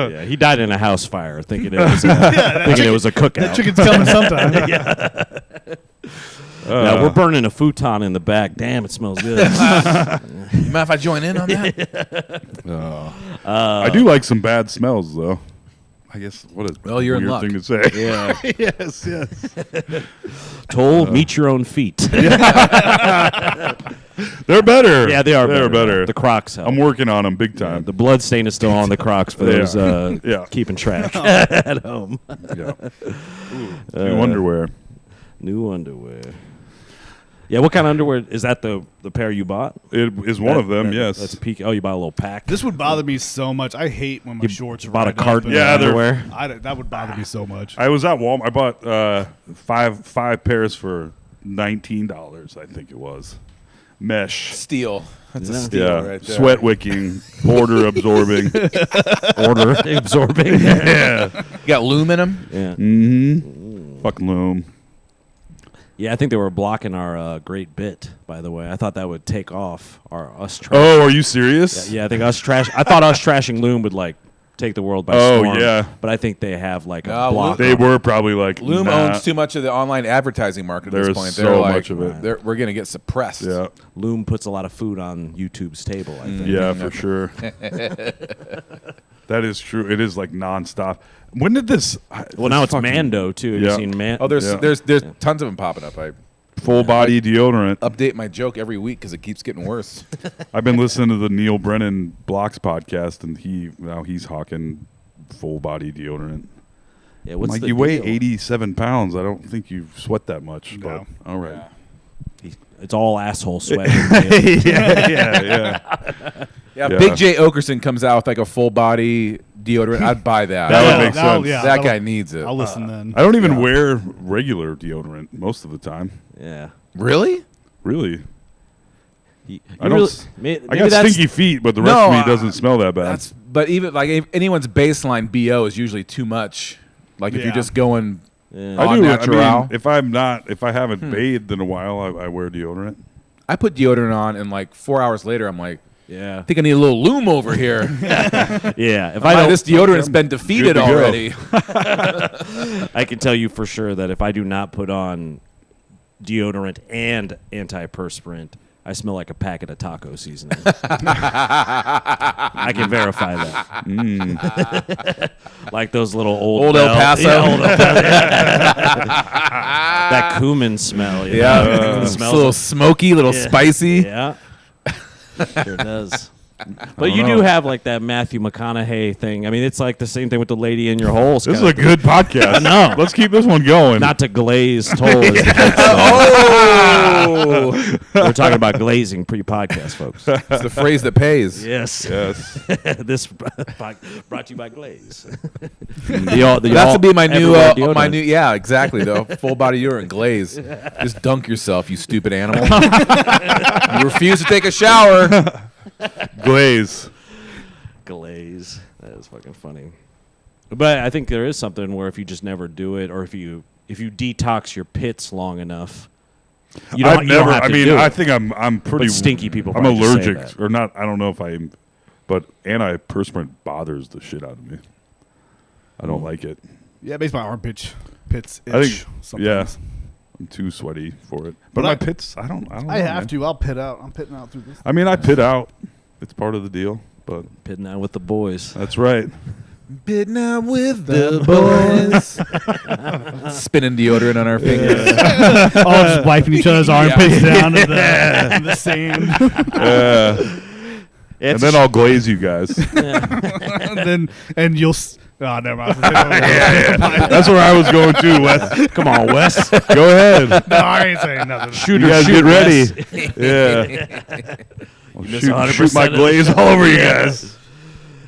Yeah, he died in a house fire, thinking it was a cookout. That chicken's coming sometime. Yeah, we're burning a futon in the back. Damn, it smells good. You mind if I join in on that? I do like some bad smells, though. I guess what a Well, you're in weird luck. thing to say. Yeah. yes. Toll, meet your own feet. They're better. Yeah, they are They're better. The Crocs help. I'm working on them big time. The blood stain is still on the Crocs for those Yeah. keeping track at home. Yeah. New underwear. New underwear. Yeah, what kind of underwear is that? The pair you bought? It is one of them. Yes. That's peak. Oh, you bought a little pack. This would bother me so much. I hate when my shorts are bought a right up carton and- of Yeah, they're- underwear. That would bother me so much. I was at Walmart. I bought five pairs for $19. I think it was mesh. Steel. That's a Yeah. steal Yeah, right there. sweat wicking, odor absorbing. Order absorbing. Yeah. You got loom in them? Yeah. Fucking loom. Yeah, I think they were blocking our great bit. By the way, I thought that would take off us trash. Oh, are you serious? Yeah, I think us trash. I thought us trashing Loom would like take the world by Oh, storm. yeah. but I think they have like a No, block. They were probably like Loom nah. owns too much of the online advertising market at this There's point. so They're like, much of it. We're going to get suppressed. Yeah, Loom puts a lot of food on YouTube's table. I think. yeah, for sure. That is true. It is like nonstop. When did this? Well, now it's Mando too. Have you Yeah. seen Man? Oh, there's Yeah. there's tons of them popping up. I full body deodorant. update my joke every week because it keeps getting worse. I've been listening to the Neil Brennan Blocks podcast, and he's hawking full body deodorant. Yeah, I'm what's like, the you weigh deal? 87 pounds. I don't think you sweat that much. But No. all right. It's all asshole sweat. yeah. Yeah, Yeah. Big J Okerson comes out with like a full body deodorant. I'd buy that. That would make sense. Yeah, that that'll- guy needs it. I'll listen then. I don't even wear regular deodorant most of the time. Yeah. Really? Really? I don't. I got stinky feet, but the rest of me doesn't smell that bad. But even like if anyone's baseline BO is usually too much. Like if you're just going I do. natural. I mean, if I haven't bathed in a while, I wear deodorant. I put deodorant on, and like 4 hours later, I'm like, Yeah. I think I need a little loom over here. Yeah. If I don't, this deodorant's been defeated already. I can tell you for sure that if I do not put on deodorant and antiperspirant, I smell like a packet of taco seasoning. I can verify that. Like those little old El Paso. Yeah, old El Paso. That cumin smell. You know? It It's a smells little like, smoky, a little spicy. yeah. Sure does. But you do have like that Matthew McConaughey thing. I mean, it's like the same thing with the lady in your holes. This is a good podcast. No. Let's keep this one going. Not to glaze toll. As the kids say. Oh, We're talking about glazing pre-podcast, folks. it's the phrase that pays. Yes. Yes. This brought to you by Glaze. That should be my new, deodorant. yeah, exactly. Though full body urine glaze. Just dunk yourself, you stupid animal. You refuse to take a shower. Glaze. Glaze. That is fucking funny. But I think there is something where if you just never do it, or if you detox your pits long enough, you don't have to do it. I think I'm pretty But stinky people I'm probably just say allergic, that. or not. I don't know if I'm, but antiperspirant bothers the shit out of me. I don't like it. Yeah, it makes my armpits itch. I think. Sometimes. Yeah. I'm too sweaty for it. But But my pits, I don't know. I have man. to. I'll pit out. I'm pitting out through this. I mean, I pit out. It's part of the deal. But Pitting out with the boys. that's right. Pitting out with the boys. Spinning deodorant on our fingers. All just wiping each other's armpits down in the sand. And then I'll glaze you guys. and you'll. Oh, never mind. That's where I was going too, Wes. Come on, Wes. Go ahead. No, I ain't saying nothing. You guys get ready. Yeah. I'll miss shoot 100% my of the- glaze all over you guys.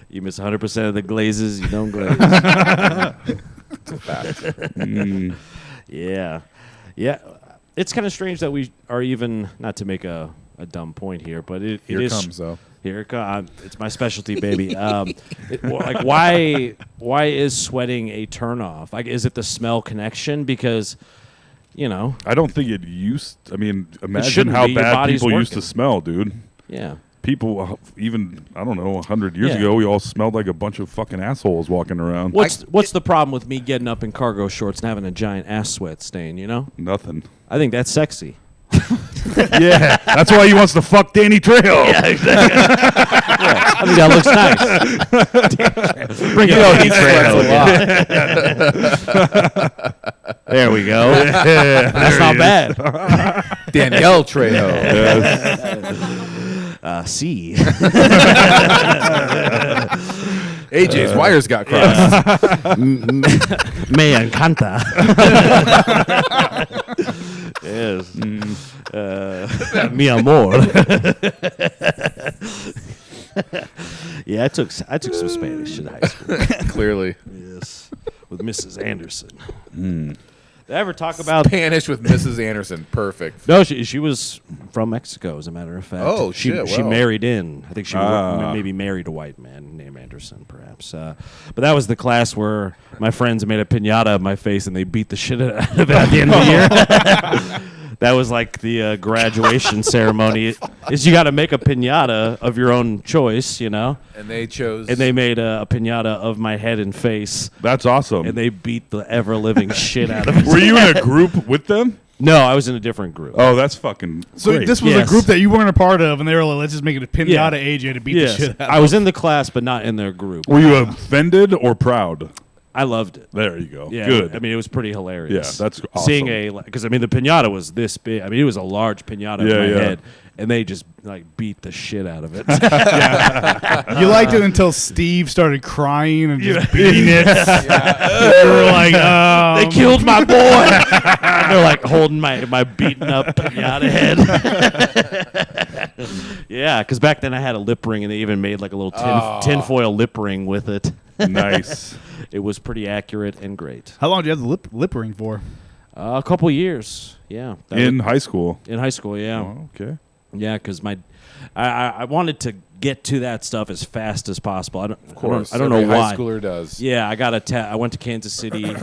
You miss 100% of the glazes. You don't glaze. Yeah. Yeah. It's kind of strange that we are even, not to make a dumb point here, but it is. Comes though. Here it comes. It's my specialty, baby. Like, why is sweating a turnoff? Like, is it the smell connection? Because, you know, I don't think it used. I mean, imagine shouldn't how be. Your bad body's people used to working. smell, dude. yeah. People, even I don't know, 100 years Yeah. ago, we all smelled like a bunch of fucking assholes walking around. What's the problem with me getting up in cargo shorts and having a giant ass sweat stain? You know, Nothing. I think that's sexy. Yeah, that's why he wants to fuck Danny Trejo. Yeah, exactly. I think that looks nice. Bring it on, Trejo. There we go. That's not bad. Danielle Trejo. C. AJ's wires got crossed. Me encanta. Yes. Mi amor. Yeah, I took some Spanish in high school. Clearly. Yes, with Mrs. Anderson. Did I ever talk about? Spanish with Mrs. Anderson. Perfect. No, she was from Mexico, as a matter of fact. Oh, she, shit, She wow. married in. I think she maybe married a white man named Anderson, perhaps. But that was the class where my friends made a piñata of my face and they beat the shit out of it at the end of the year. That was like the graduation ceremony. Is you got to make a piñata of your own choice, you know? And they chose. And they made a piñata of my head and face, That's awesome. and they beat the ever-living shit out of it. Were you in a group with them? No, I was in a different group. Oh, that's fucking So great. this was Yes. a group that you weren't a part of, and they were like, "Let's just make it a pinata Yeah. AJ to beat Yes. the shit out." I was in the class, but not in their group. Were you offended or proud? I loved it. There you go. Yeah, Good. I mean, it was pretty hilarious. Yeah, that's awesome. Seeing because I mean, the piñata was this big. I mean, it was a large piñata in Yeah, my yeah. head, and they just like beat the shit out of it. You liked it until Steve started crying and just beating it. You were like, They killed my boy. They're like holding my beaten up piñata head. Yeah, because back then I had a lip ring, and they even made like a little tinfoil lip ring with it. Nice. It was pretty accurate and great. How long did you have the lip ring for? A couple years. Yeah. That In was- high school. in high school, yeah. Oh, okay. Yeah, because I wanted to get to that stuff as fast as possible. Of course. I don't know Every why. high schooler does. Yeah, I went to Kansas City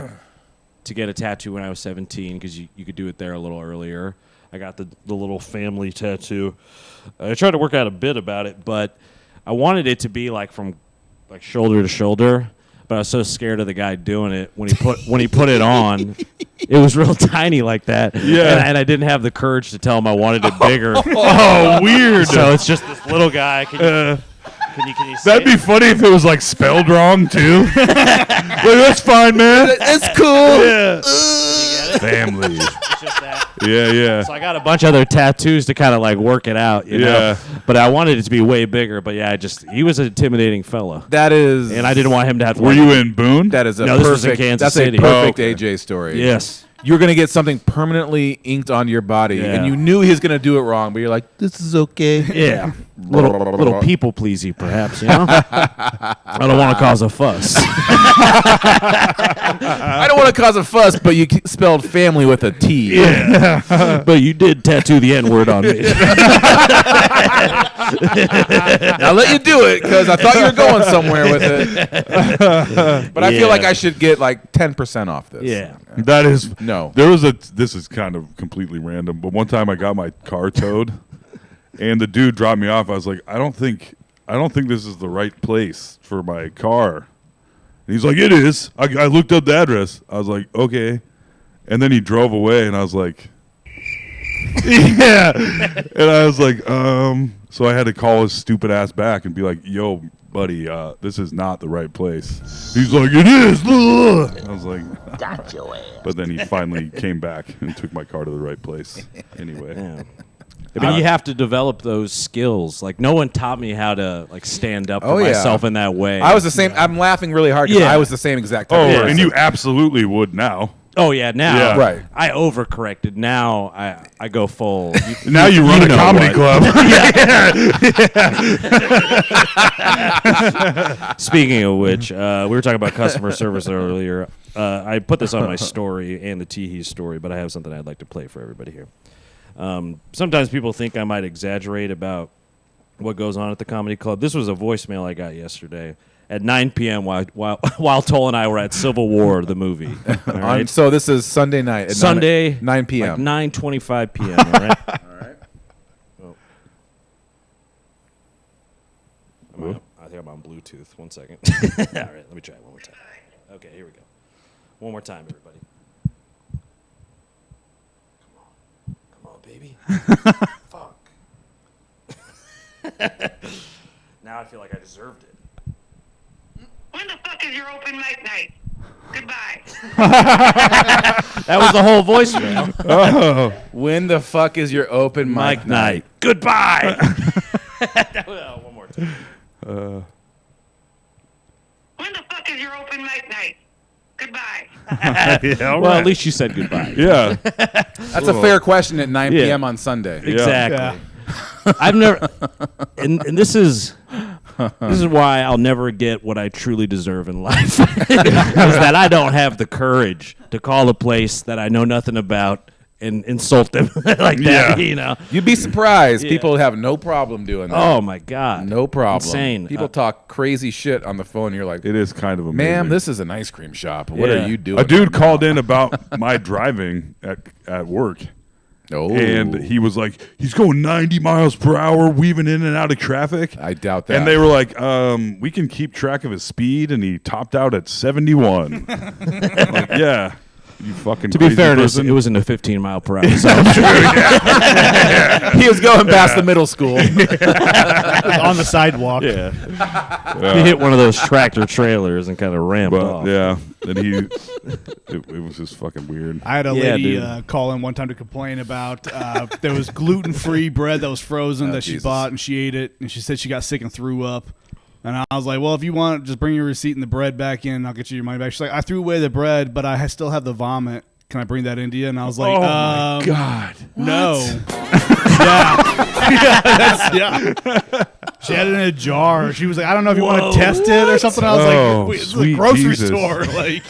to get a tattoo when I was 17 because you could do it there a little earlier. I got the little family tattoo. I tried to work out a bit about it, but I wanted it to be like from like shoulder to shoulder. But I was so scared of the guy doing it when he put it on. It was real tiny like that. Yeah. And I didn't have the courage to tell him I wanted it bigger. Oh, weird. So it's just this little guy. Can you say That'd be it? funny if it was like spelled wrong too. Like, that's fine, man. It's cool. Yeah. You get it? Family. It's just that. Yeah. So I got a bunch of other tattoos to kind of like work it out, you know. Yeah. But I wanted it to be way bigger. But yeah, he was an intimidating fella, That is. and I didn't want him to have to. Were you in Boone? That is a No, perfect. this was in Kansas that's City. a perfect Oh, okay. AJ story. Yes. You're gonna get something permanently inked on your body, Yeah. and you knew he was gonna do it wrong, but you're like, "This is okay." Yeah. little people pleasy, perhaps. You know. I don't want to cause a fuss. I don't want to cause a fuss, but you spelled family with a T. Yeah. But you did tattoo the N word on me. I'll let you do it because I thought you were going somewhere with it. But I feel Yeah. like I should get like 10% off this. Yeah. That is No. This is kind of completely random, but one time I got my car towed, and the dude dropped me off. I was like, I don't think this is the right place for my car. And he's like, it is. I looked up the address. I was like, okay. And then he drove away, and I was like, yeah. And I was like, so I had to call his stupid ass back and be like, yo, buddy, this is not the right place. He's like, it is. I was like, got your ass. But then he finally came back and took my car to the right place. Anyway. Yeah. But you have to develop those skills. Like no one taught me how to like stand up for Oh, yeah. myself in that way. I was the same. I'm laughing really hard because Yeah. I was the same exact Oh, type of and person. you absolutely would now. Oh yeah, now Yeah. Right. I overcorrected. Now I go full. Now you run a know comedy what. club. Speaking of which, we were talking about customer service earlier. I put this on my story and the Teehee story, but I have something I'd like to play for everybody here. Sometimes people think I might exaggerate about what goes on at the comedy club. This was a voicemail I got yesterday at 9 p.m. while Toll and I were at Civil War, the movie. All right? So this is Sunday night. At Sunday, 9 p.m. like 9:25 p.m. All right. Oh. I think I'm on Bluetooth. 1 second. All right, let me try it one more time. Okay, here we go. One more time, everybody. Come on, baby. Fuck. Now I feel like I deserved it. When the fuck is your open mic night? Goodbye. That was the whole voicemail. When the fuck is your open mic Mike night. Goodbye. One more time. When the fuck is your open mic night? Goodbye. Well, at least you said goodbye. Yeah. That's a fair question at 9 Yeah. p.m. on Sunday. Exactly. I've never, and this is why I'll never get what I truly deserve in life, is that I don't have the courage to call a place that I know nothing about and insult them like that. Yeah. You know? You'd be surprised. Yeah. People have no problem doing that. Oh my God. No problem. Insane. People talk crazy shit on the phone. And you're like, It is kind of amazing. ma'am, this is an ice cream shop. What Yeah. are you doing? A dude called in about my driving at work. Oh. And he was like, he's going 90 miles per hour, weaving in and out of traffic. I doubt that. And they were like, we can keep track of his speed. And he topped out at 71. I'm like, yeah, you fucking To be crazy fair, person. it was in a 15 mile per hour zone. he was going past the middle school. on the sidewalk. Yeah. He hit one of those tractor trailers and kind of ramped But off. yeah, and it was just fucking weird. I had a Yeah, lady dude. call in one time to complain about there was gluten-free bread that was frozen that she Jesus. bought, and she ate it, and she said she got sick and threw up. And I was like, well, if you want, just bring your receipt and the bread back in, and I'll get you your money back. She's like, I threw away the bread, but I still have the vomit. Can I bring that into you? And I was like, Oh my god! no. yeah. Yeah. She had it in a jar. She was like, I don't know if you want to test it or something. I was Oh, like, wait, this is a sweet grocery Jesus. store. Like,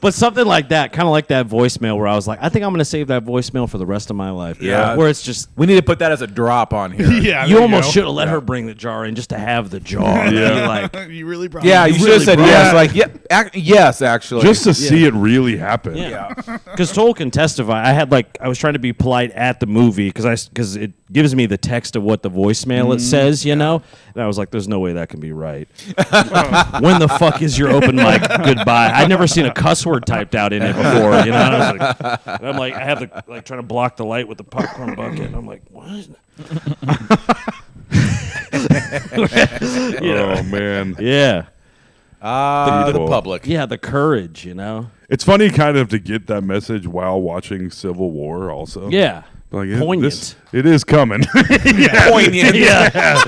But something like that, kind of like that voicemail where I was like, I think I'm going to save that voicemail for the rest of my life. Yeah. Where it's just, We need to put that as a drop on here. yeah, you there almost go. should have let her bring the jar in just to have the jar. Yeah. Like, You really probably. Yeah, you should have really said brought yes. it. Like, yes, actually. Just to see it really happen. yeah. Because Toll can testify. I was trying to be polite at the movie because it gives me the text of what the voicemail it says, you know? And I was like, there's no way that can be right. When the fuck is your open mic goodbye? I'd never seen a cuss word typed out in it before, you know? And I'm like, I have to like trying to block the light with the popcorn bucket. And I'm like, what? Oh man. Yeah. the People. public. Yeah, the courage, you know? It's funny kind of to get that message while watching Civil War also. Yeah. Like Poignant. it is coming. Poignant. Yeah.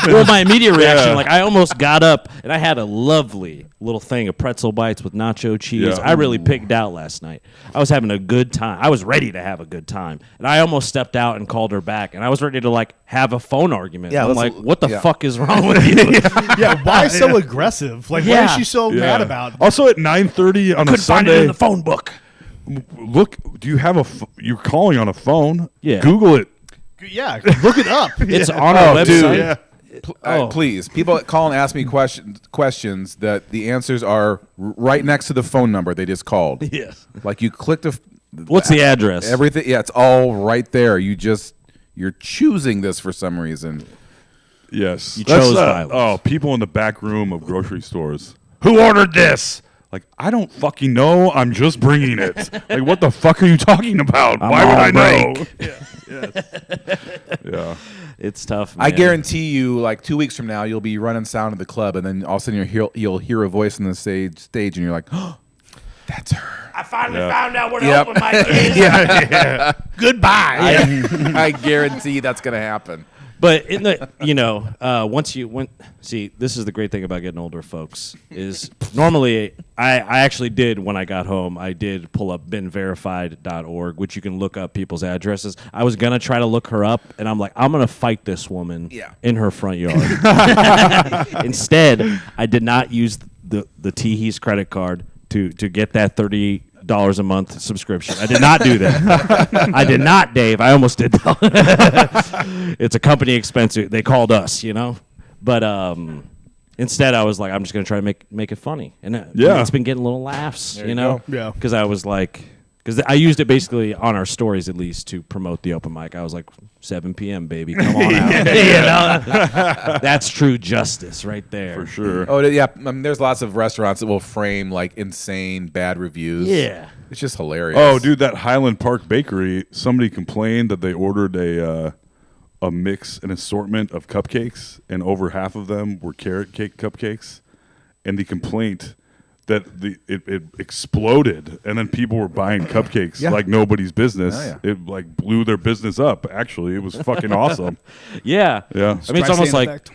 Well, my immediate reaction, Yeah. like I almost got up and I had a lovely little thing of pretzel bites with nacho cheese. Yeah. I really picked out last night. I was having a good time. I was ready to have a good time. And I almost stepped out and called her back. And I was ready to like have a phone argument. Yeah, I'm let's- like, what the yeah. fuck is wrong with you? Yeah, why so aggressive? Like, what Yeah. is she so mad about? Also at 9:30 on a Couldn't find it Sunday. in the phone book. Look, do you have you're calling on a phone? Yeah. Google it. Yeah, look it up. It's on our dude. website. Yeah. Oh. Please, people that call and ask me questions that the answers are right next to the phone number they just called. Yes. Like you click What's the address? everything. Yeah, it's all right there. You're choosing this for some reason. Yes. You That's, chose violence. Oh, people in the back room of grocery stores. Who ordered this? Like, I don't fucking know. I'm just bringing it. Like, what the fuck are you talking about? I'm Why would I on know? break. Yeah. It's tough, man. I guarantee you, like 2 weeks from now, you'll be running sound at the club, and then all of a sudden you'll hear a voice on the stage, and you're like, "Oh, that's her." I finally Yeah. found out where to Yep. open my case. Goodbye. I guarantee that's gonna happen. But in the see, this is the great thing about getting older, folks. Is normally I actually did when I got home. I did pull up beenverified.org, which you can look up people's addresses. I was gonna try to look her up, and I'm like, I'm gonna fight this woman in her front yard. Instead, I did not use the Teehees credit card to get that $30 a month subscription. I did not do that. I did not, Dave. I almost did. It's a company expense. They called us, you know. But instead, I was like, I'm just gonna try to make it funny, and Yeah. it's been getting little laughs, There you you know. go. Yeah. Because I was like, because I used it basically on our stories at least to promote the open mic. I was like, 7 p.m. baby, come on out. You know? That's true justice right there. For sure. Oh yeah, there's lots of restaurants that will frame like insane bad reviews. Yeah. It's just hilarious. Oh, dude, that Highland Park Bakery, somebody complained that they ordered a mix, an assortment of cupcakes, and over half of them were carrot cake cupcakes. And the complaint that it exploded, and then people were buying cupcakes Yeah. like nobody's business. Oh, yeah. It like blew their business up. Actually, it was fucking awesome. Yeah. Yeah. I mean, it's almost Streisand like, effect.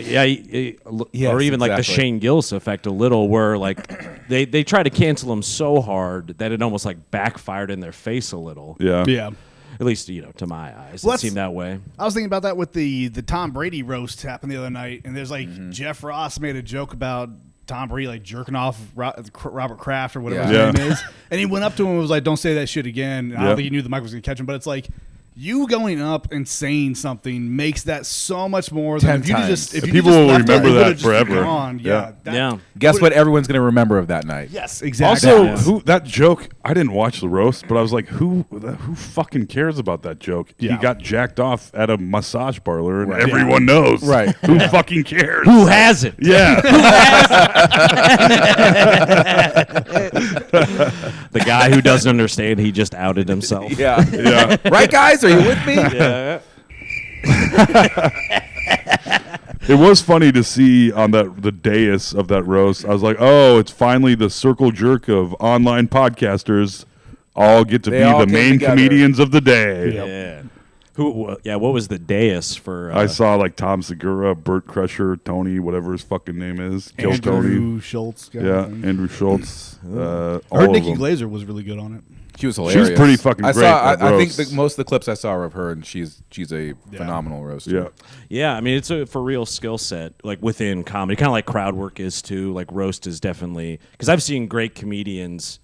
Yes, or even like the exactly. Shane Gillis effect a little, where like they try to cancel him so hard that it almost like backfired in their face a little. Yeah. Yeah. At least, you know, to my eyes, Well, it seemed that way. I was thinking about that with the Tom Brady roast happened the other night, and there's like Jeff Ross made a joke about Tom Brady like jerking off Robert Kraft or whatever Yeah. his name is, and he went up to him and was like, "Don't say that shit again." And I Yeah. don't think he knew the mic was gonna catch him, but it's like you going up and saying something makes that so much more than 10 if you times. just if you People just will left it, remember it that would've just been forever. gone. Yeah. Yeah. That- Yeah. Guess what? Everyone's gonna remember of that night. Yes, exactly. Also, Yeah. that joke? I didn't watch the roast, but I was like, who fucking cares about that joke? He Yeah. got jacked off at a massage parlor, and Right. everyone knows. Right. Who fucking cares? Who has it? Yeah. The guy who doesn't understand, he just outed himself. Yeah. yeah. Right, guys? Are you with me? Yeah. It was funny to see on the dais of that roast. I was like, oh, it's finally the circle jerk of online podcasters all get to They be all the came main together. comedians of the day. Yeah. What was the dais for? I saw like Tom Segura, Burt Crusher, Tony, whatever his fucking name is, Kill Tony. Andrew Schultz. guy. Yeah, Andrew Schultz. I all heard of Nikki them. Glazer was really good on it. She was hilarious. She's pretty fucking great at I think roasts. most of the clips I saw are of her, and she's a phenomenal roaster. Yeah. Yeah, I mean, it's a for real skill set, like within comedy, kind of like crowd work is too. Like roast is definitely because I've seen great comedians,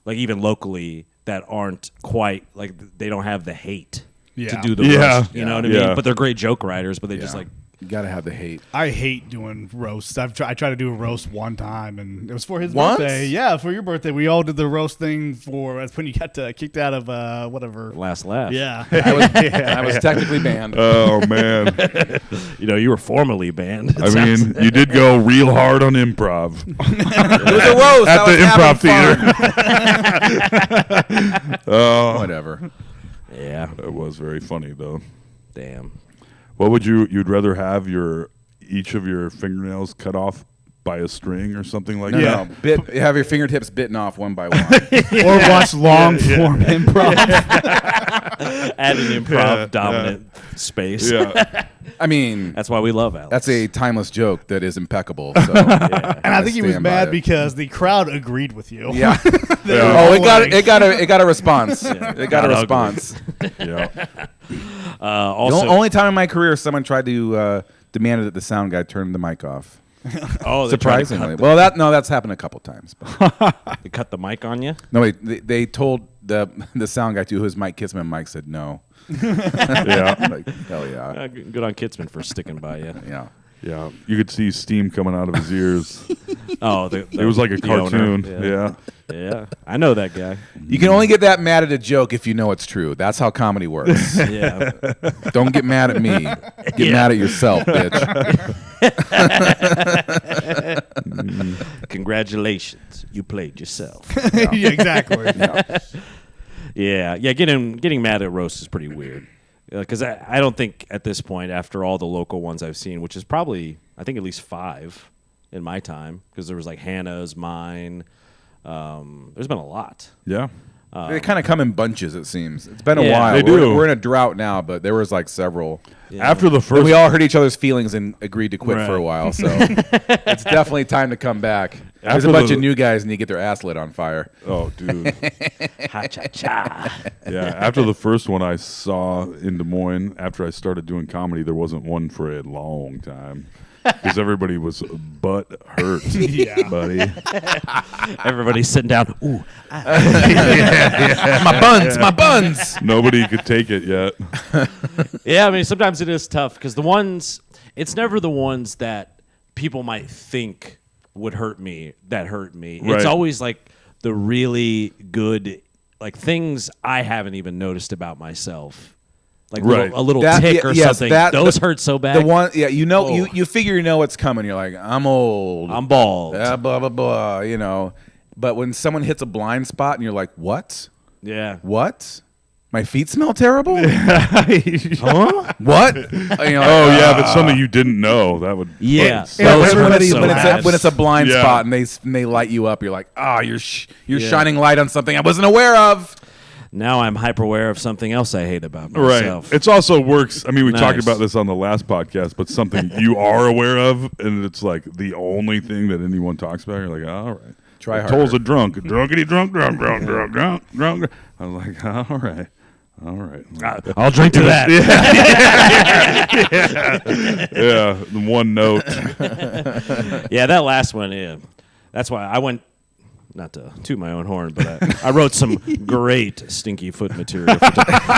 like even locally, that aren't quite like they don't have the hate to do the Yeah. roast. You know what I Yeah. mean? But they're great joke writers. But they just Yeah. like You gotta have the hate. I hate doing roasts. I tried to do a roast one time, and it was for his Once? birthday. Yeah, for your birthday. We all did the roast thing for that's when you got kicked out of whatever. last laugh. Yeah. I was technically banned. Oh man. You know, you were formerly banned. It I sounds- mean, you did go real hard on improv It was a roast at the improv theater. Oh, Whatever. yeah. that was very funny though. Damn. What would you'd rather have each of your fingernails cut off by a string or something like No, that? no. Have your fingertips bitten off one by one. Or watch long form improv. Add an improv dominant space. Yeah. I mean, That's why we love Alex. that's a timeless joke that is impeccable. So, And I think he was stand by mad it. because the crowd agreed with you. yeah. They were Oh, all it got like- it got a response. It got a Not ugly. response. Yeah. also, The only time in my career someone tried to demanded that the sound guy turn the mic off. oh, Surprisingly, well, that's happened a couple times. But they cut the mic on you. no, wait, they told the sound guy to whose mic Kissman Mike said no. Yeah. Like, hell yeah, Good on Kitzman for sticking by you. yeah. Yeah. You could see steam coming out of his ears. Oh, It was like a the owner. cartoon. Yeah. Yeah, I know that guy. You can only get that mad at a joke if you know it's true. That's how comedy works. Yeah, Don't get mad at me. Get mad at yourself, bitch. congratulations, you played yourself. Yeah, exactly. Yeah, getting mad at roast is pretty weird. Because I don't think at this point, after all the local ones I've seen, which is probably I think at least 5 in my time, because there was like Hannah's, mine. There's been a lot. Yeah. They kind of come in bunches. It seems it's been a Yeah, while. they We're- do. We're in a drought now, but there was like several. After the And first we all hurt each other's feelings and agreed to quit for a Right. while. So it's definitely time to come back. There's After a bunch the- of new guys and you get their ass lit on fire. Oh, dude. Ha cha cha. Yeah, after the first one I saw in Des Moines, after I started doing comedy, there wasn't one for a long time because everybody was butt hurt, buddy. Everybody's sitting down. Ooh, My buns. Nobody could take it yet. yeah. I mean, sometimes it is tough because it's never the ones that people might think would hurt me that hurt me. Right. It's always like the really good, like things I haven't even noticed about myself, like Right. a little That- tick or yes, something. that- Those the- hurt so bad. The one, yeah, you know, Oh. you figure you know what's coming. You're like, I'm old. I'm bald. blah blah blah. You know, but when someone hits a blind spot and you're like, what? Yeah. What? My feet smell terrible? Huh? What? You know, Oh yeah, but something you didn't know that would. Yeah. fucking Those suck. hurt when, it's, so when, it's bad. when it's a blind Yeah. spot and they light you up, you're like, you're Yeah. shining light on something I wasn't aware of. Now I'm hyper aware of something else I hate about Right. myself. It's also works. I mean, we talked Nice. about this on the last podcast, but something you are aware of, and it's like the only thing that anyone talks about. You're like, all right. Try Toll's harder. a drunk. Drunkity drunk, drunk, drunk, drunk, drunk, drunk. I was like, all right. All right. I'll drink to that. Yeah, the one note. Yeah, that last one, yeah. That's why I went, not to toot my own horn, but I wrote some great stinky foot material.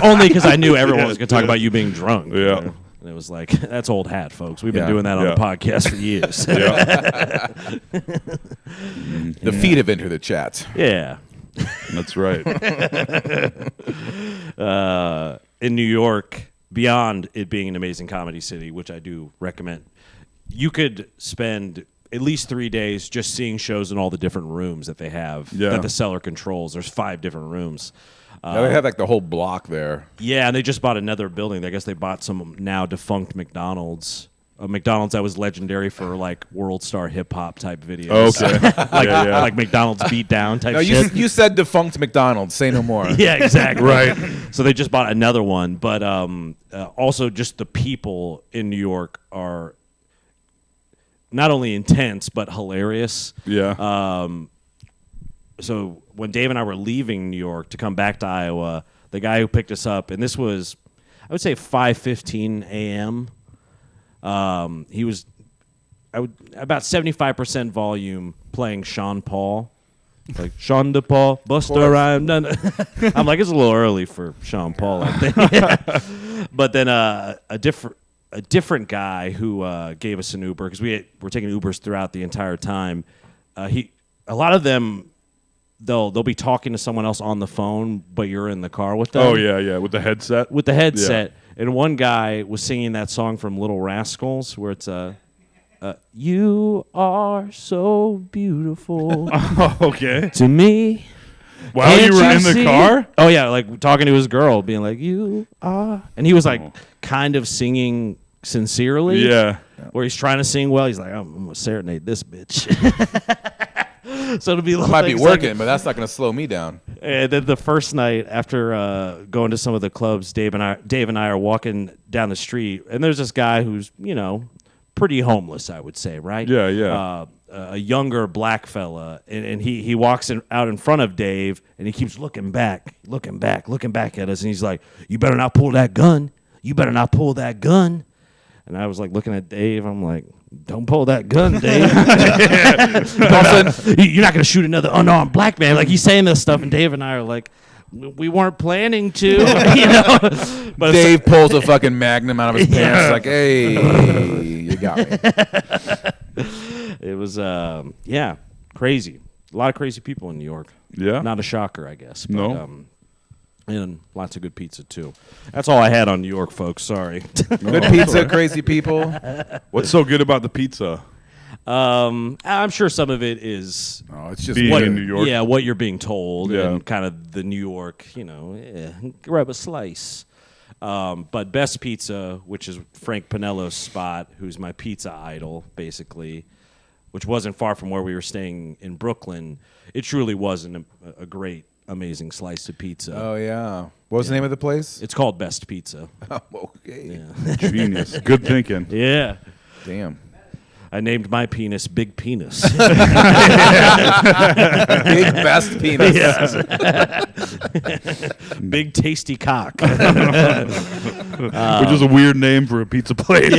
Only because I knew everyone was going to talk about you being drunk. you Yeah. know? And it was like, that's old hat, folks. We've been Yeah. doing that on Yeah. the podcast for years. Yeah, The feet have entered the chat. Yeah. that's right. In New York, beyond it being an amazing comedy city, which I do recommend, you could spend at least 3 days just seeing shows in all the different rooms that they have Yeah. that the cellar controls. There's 5 different rooms. Now they have like the whole block there. Yeah, and they just bought another building. I guess they bought some now defunct McDonald's. A McDonald's that was legendary for like world star hip hop type videos. Okay. like, Yeah, yeah. like McDonald's beat down type No, shit. you said defunct McDonald's. Say no more. Yeah, exactly. Right. So they just bought another one, but also just the people in New York are not only intense but hilarious. Yeah. so when Dave and I were leaving New York to come back to Iowa, the guy who picked us up, and this was, I would say 5:15 a.m. He was, about 75% volume playing Sean Paul, like Sean DePaul, Buster Rhyme. I'm like, it's a little early for Sean Paul, I think. But then a different guy who gave us an Uber, because we're taking Ubers throughout the entire time. A lot of them, they'll be talking to someone else on the phone, but you're in the car with them. Oh yeah, with the headset. With the headset. Yeah. And one guy was singing that song from Little Rascals, where it's "You are so beautiful Okay. to me." While you Can't were in the see? car? Oh yeah, like talking to his girl, being like, "You are," and he was like, kind of singing sincerely. Yeah. Where he's trying to sing well, he's like, "I'm gonna serenade this bitch." So it'll be It might be working, but that's not going to slow me down. And then the first night after going to some of the clubs, Dave and I are walking down the street, and there's this guy who's pretty homeless, I would say, right? Yeah. A younger black fella, and he walks out in front of Dave, and he keeps looking back at us, and he's like, "You better not pull that gun. You better not pull that gun." And I was like looking at Dave, I'm like, "Don't pull that gun, Dave." You're not going to shoot another unarmed black man. Like, he's saying this stuff, and Dave and I are like, "We weren't planning to." But Dave pulls a fucking Magnum out of his pants, like, "Hey, you got me." It was, crazy. A lot of crazy people in New York. Yeah. Not a shocker, I guess. But, No. And lots of good pizza, too. That's all I had on New York, folks. Sorry. Good pizza, crazy people. What's so good about the pizza? I'm sure some of it is Oh, it's just Being what, in New York. Yeah, what you're being told, Yeah. and kind of the New York, grab a slice. But Best Pizza, which is Frank Pinello's spot, who's my pizza idol, basically, which wasn't far from where we were staying in Brooklyn, it truly was a great, amazing slice of pizza. Oh, yeah. What was the name of the place? It's called Best Pizza. Oh, okay. Yeah. Genius. Good thinking. Yeah. Damn. I named my penis Big Penis. Big best penis. Big Tasty Cock. Which is a weird name for a pizza place.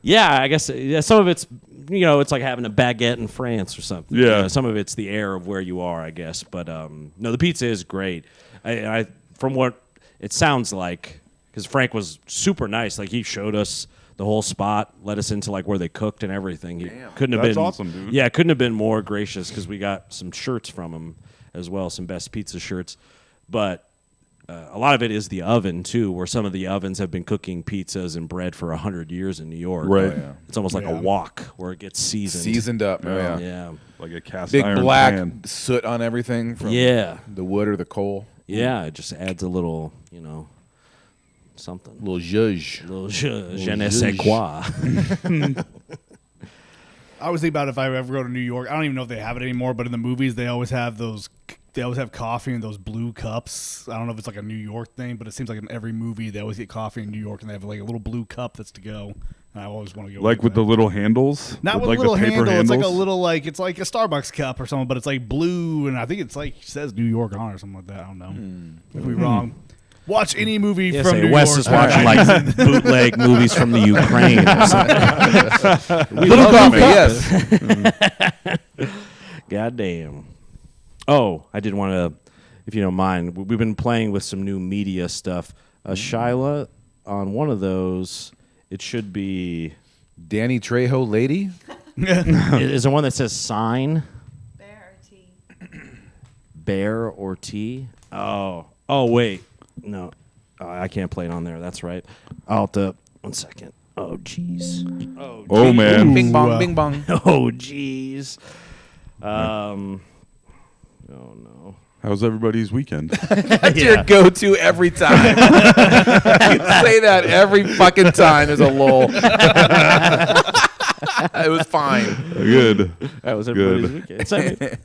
Yeah, I guess some of it's it's like having a baguette in France or something. Yeah. Some of it's the air of where you are, I guess. But no, the pizza is great. I from what it sounds like, because Frank was super nice. Like, he showed us the whole spot, let us into like where they cooked and everything. He couldn't have That's been awesome, dude. Yeah, couldn't have been more gracious, because we got some shirts from him as well, some Best Pizza shirts. But a lot of it is the oven too, where some of the ovens have been cooking pizzas and bread for 100 years in New York. Right. Oh, yeah. It's almost like a wok where it gets seasoned. Seasoned up. Oh, yeah. Yeah. Like a cast Big iron black pan. soot on everything from Yeah. the wood or the coal. Yeah, it just adds a little, something. Little zhuzh. A little je ne sais quoi. I always think about if I ever go to New York. I don't even know if they have it anymore, but in the movies they always have those. They always have coffee in those blue cups. I don't know if it's like a New York thing, but it seems like in every movie they always get coffee in New York, and they have like a little blue cup that's to go. And I always want to go. Like with the little handles? not with like a little the paper handle. handles? It's like a little it's like a Starbucks cup or something, but it's like blue, and I think it's like says New York on it or something like that. I don't know. If we're wrong. Watch any movie Yeah, from say New Wes York. is watching like bootleg movies from the Ukraine or something. We love coffee, yes. God damn. Oh, I did want to, if you don't mind, we've been playing with some new media stuff. Shyla, on one of those, it should be... Danny Trejo lady? Is there one that says sign? Bear tea. Bear or T? Oh, wait. No, I can't play it on there. That's right. I'll have to... One second. Oh, jeez. Oh, man. Bing bong, bing bong. Oh, jeez. Oh, no. How's everybody's weekend? That's your go-to every time. You say that every fucking time. There's a lull. It was fine. Good. That was everybody's weekend.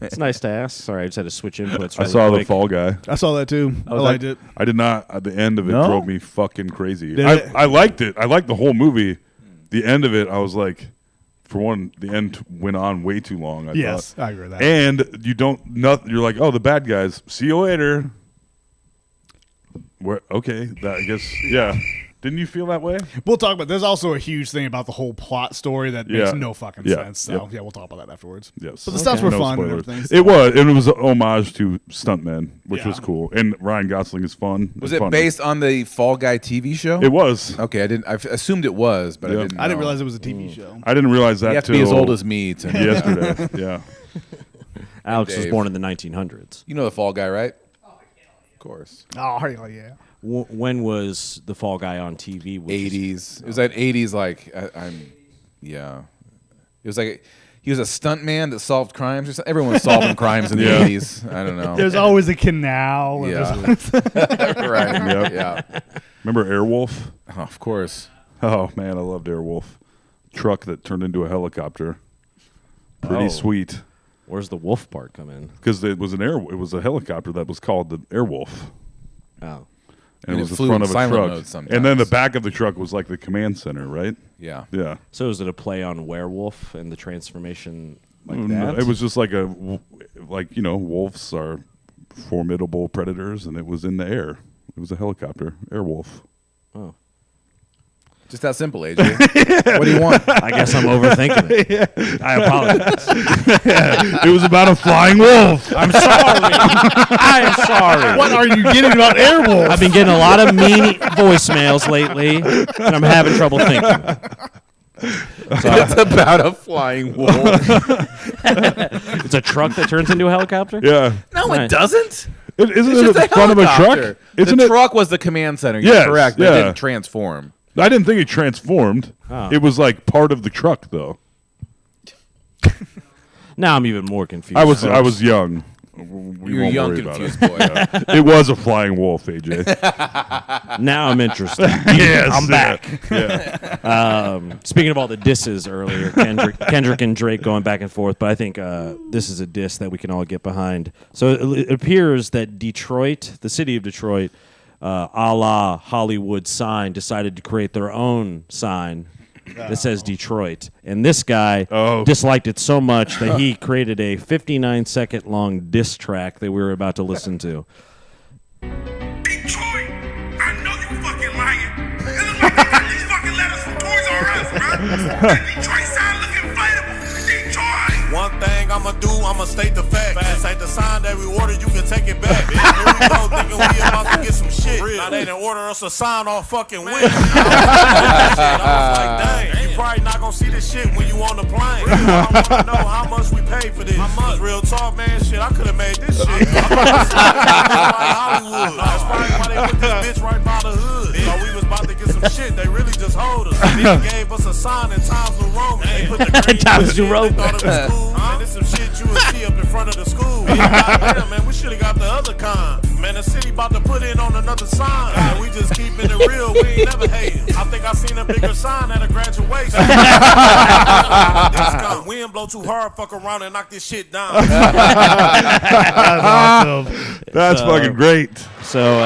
It's nice to ask. Sorry, I just had to switch inputs. I really saw quick. The Fall Guy. I saw that too. I liked it. I did not. At the end of it, No? drove me fucking crazy. Did it? I liked it. I liked the whole movie. the end of it, I was like, for one, the end went on way too long. I thought. I agree with that. And you're like, oh, the bad guys. See you later. Okay, I guess, yeah. Didn't you feel that way? We'll talk about. There's also a huge thing about the whole plot story that makes no fucking sense. So we'll talk about that afterwards. Yes. But the stunts were No fun spoilers. and everything. It was, and it was an homage to stuntmen, which Yeah. was cool. And Ryan Gosling is fun. Was It's it fun. based on the Fall Guy TV show? It was. Okay, I assumed it was, but Yeah. I didn't. I didn't know. realize it was a TV show. I didn't realize that You have to till be as old as me to. yesterday. Yeah. Alex was Dave. born in the 1900s. You know the Fall Guy, right? Of course. Oh, hell yeah. When was the Fall Guy on TV? 80s. It was that 80s. Like yeah. It was like he was a stunt man that solved crimes. Or something. Everyone was solving crimes in the Yeah. 80s. I don't know. There's always a canal. and Yeah. right. Yep. Yeah. Remember Airwolf? Oh, of course. Oh man, I loved Airwolf. Truck that turned into a helicopter. Pretty Oh. sweet. Where's the wolf part come in? Because it was it was a helicopter that was called the Airwolf. Oh. And And it it was the flew front in of a silent truck. mode sometimes. And then the back of the truck was like the command center, right? Yeah. Yeah. So is it a play on werewolf and the transformation like No, that? it was just like wolves are formidable predators, and it was in the air. It was a helicopter, Airwolf. Oh. Just that simple, AJ. What do you want? I guess I'm overthinking it. I apologize. It was about a flying wolf. I'm sorry. I'm sorry. What are you getting about Airwolf? I've been getting a lot of mean voicemails lately, and I'm having trouble thinking. It's about a flying wolf. It's a truck that turns into a helicopter? Yeah. No, Right. it doesn't. Isn't It's it just the a front of a helicopter. truck? Isn't the it? truck was the command center. You're Yes, correct, but yeah. it didn't transform. I didn't think it transformed. Oh. It was like part of the truck, though. Now I'm even more confused. I was folks. young. You're a young, confused boy. It was a flying wolf, AJ. Now I'm interested. Yes, I'm back. Yeah. Speaking of all the disses earlier, Kendrick and Drake going back and forth, but I think this is a diss that we can all get behind. So it appears that Detroit, the city of Detroit, a la Hollywood sign, decided to create their own sign that says Detroit. And this guy disliked it so much that he created a 59-second long diss track that we were about to listen to. Detroit, I know you fucking lying. It looks like they got these fucking letters from Toys R Us, bro. That Detroit sign look inflatable. Detroit. One thing I'ma do, I'ma state the fact. This ain't the sign that we ordered, you can take it back. Here we go, thinking we about to get some shit. Now they done order us a sign off fucking with. I was like, dang, you probably not gonna see this shit when you on the plane. I wanna know how much we paid for this. How much? Real talk, man, shit, I could've made this shit. Like Hollywood. That's probably why they put this bitch right by the hood. So we was about to get some shit, they really just hold us. They even gave us a sign in Times New Roman. They put the green Times New Roman. They thought it was cool. Man, this some shit you would see up in front of the school. Goddamn, man, we should've got the other kind. Man, the city about to put in on another sign. And we just keeping it real, we ain't never hating. I think I seen a bigger sign at a graduation. Discount. Wind blow too hard, fuck around and knock this shit down. That's fucking great. So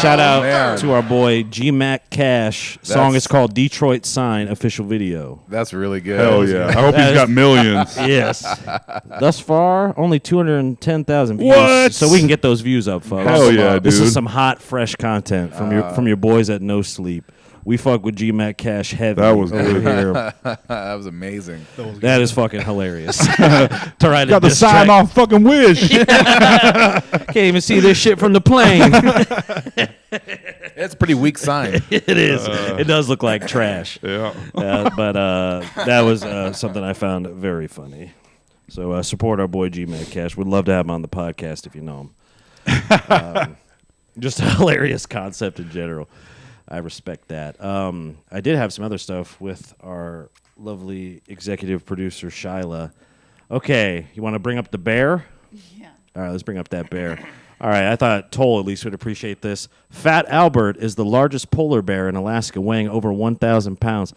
shout out man. to our boy G-Mac Cash. Song is called Detroit Sign, official video. That's really good. Hell yeah. I hope he's got millions. Yes. Thus far, only 210,000 views. What? So we can get those views up, folks. Hell yeah, This dude. is some hot, fresh content from your boys at No Sleep. We fuck with G-Mac Cash heavy. That was over good. here. That was amazing. That is fucking hilarious. To write Got a the diss sign track. off fucking Wish. Can't even see this shit from the plane. It's a pretty weak sign. It is. It does look like trash. Yeah. But that was something I found very funny. So support our boy G-Mac Cash. We'd love to have him on the podcast if you know him. Just a hilarious concept in general. I respect that. I did have some other stuff with our lovely executive producer, Shyla. Okay, you want to bring up the bear? Yeah. All right, let's bring up that bear. All right, I thought Toll at least would appreciate this. Fat Albert is the largest polar bear in Alaska, weighing over 1,000 pounds.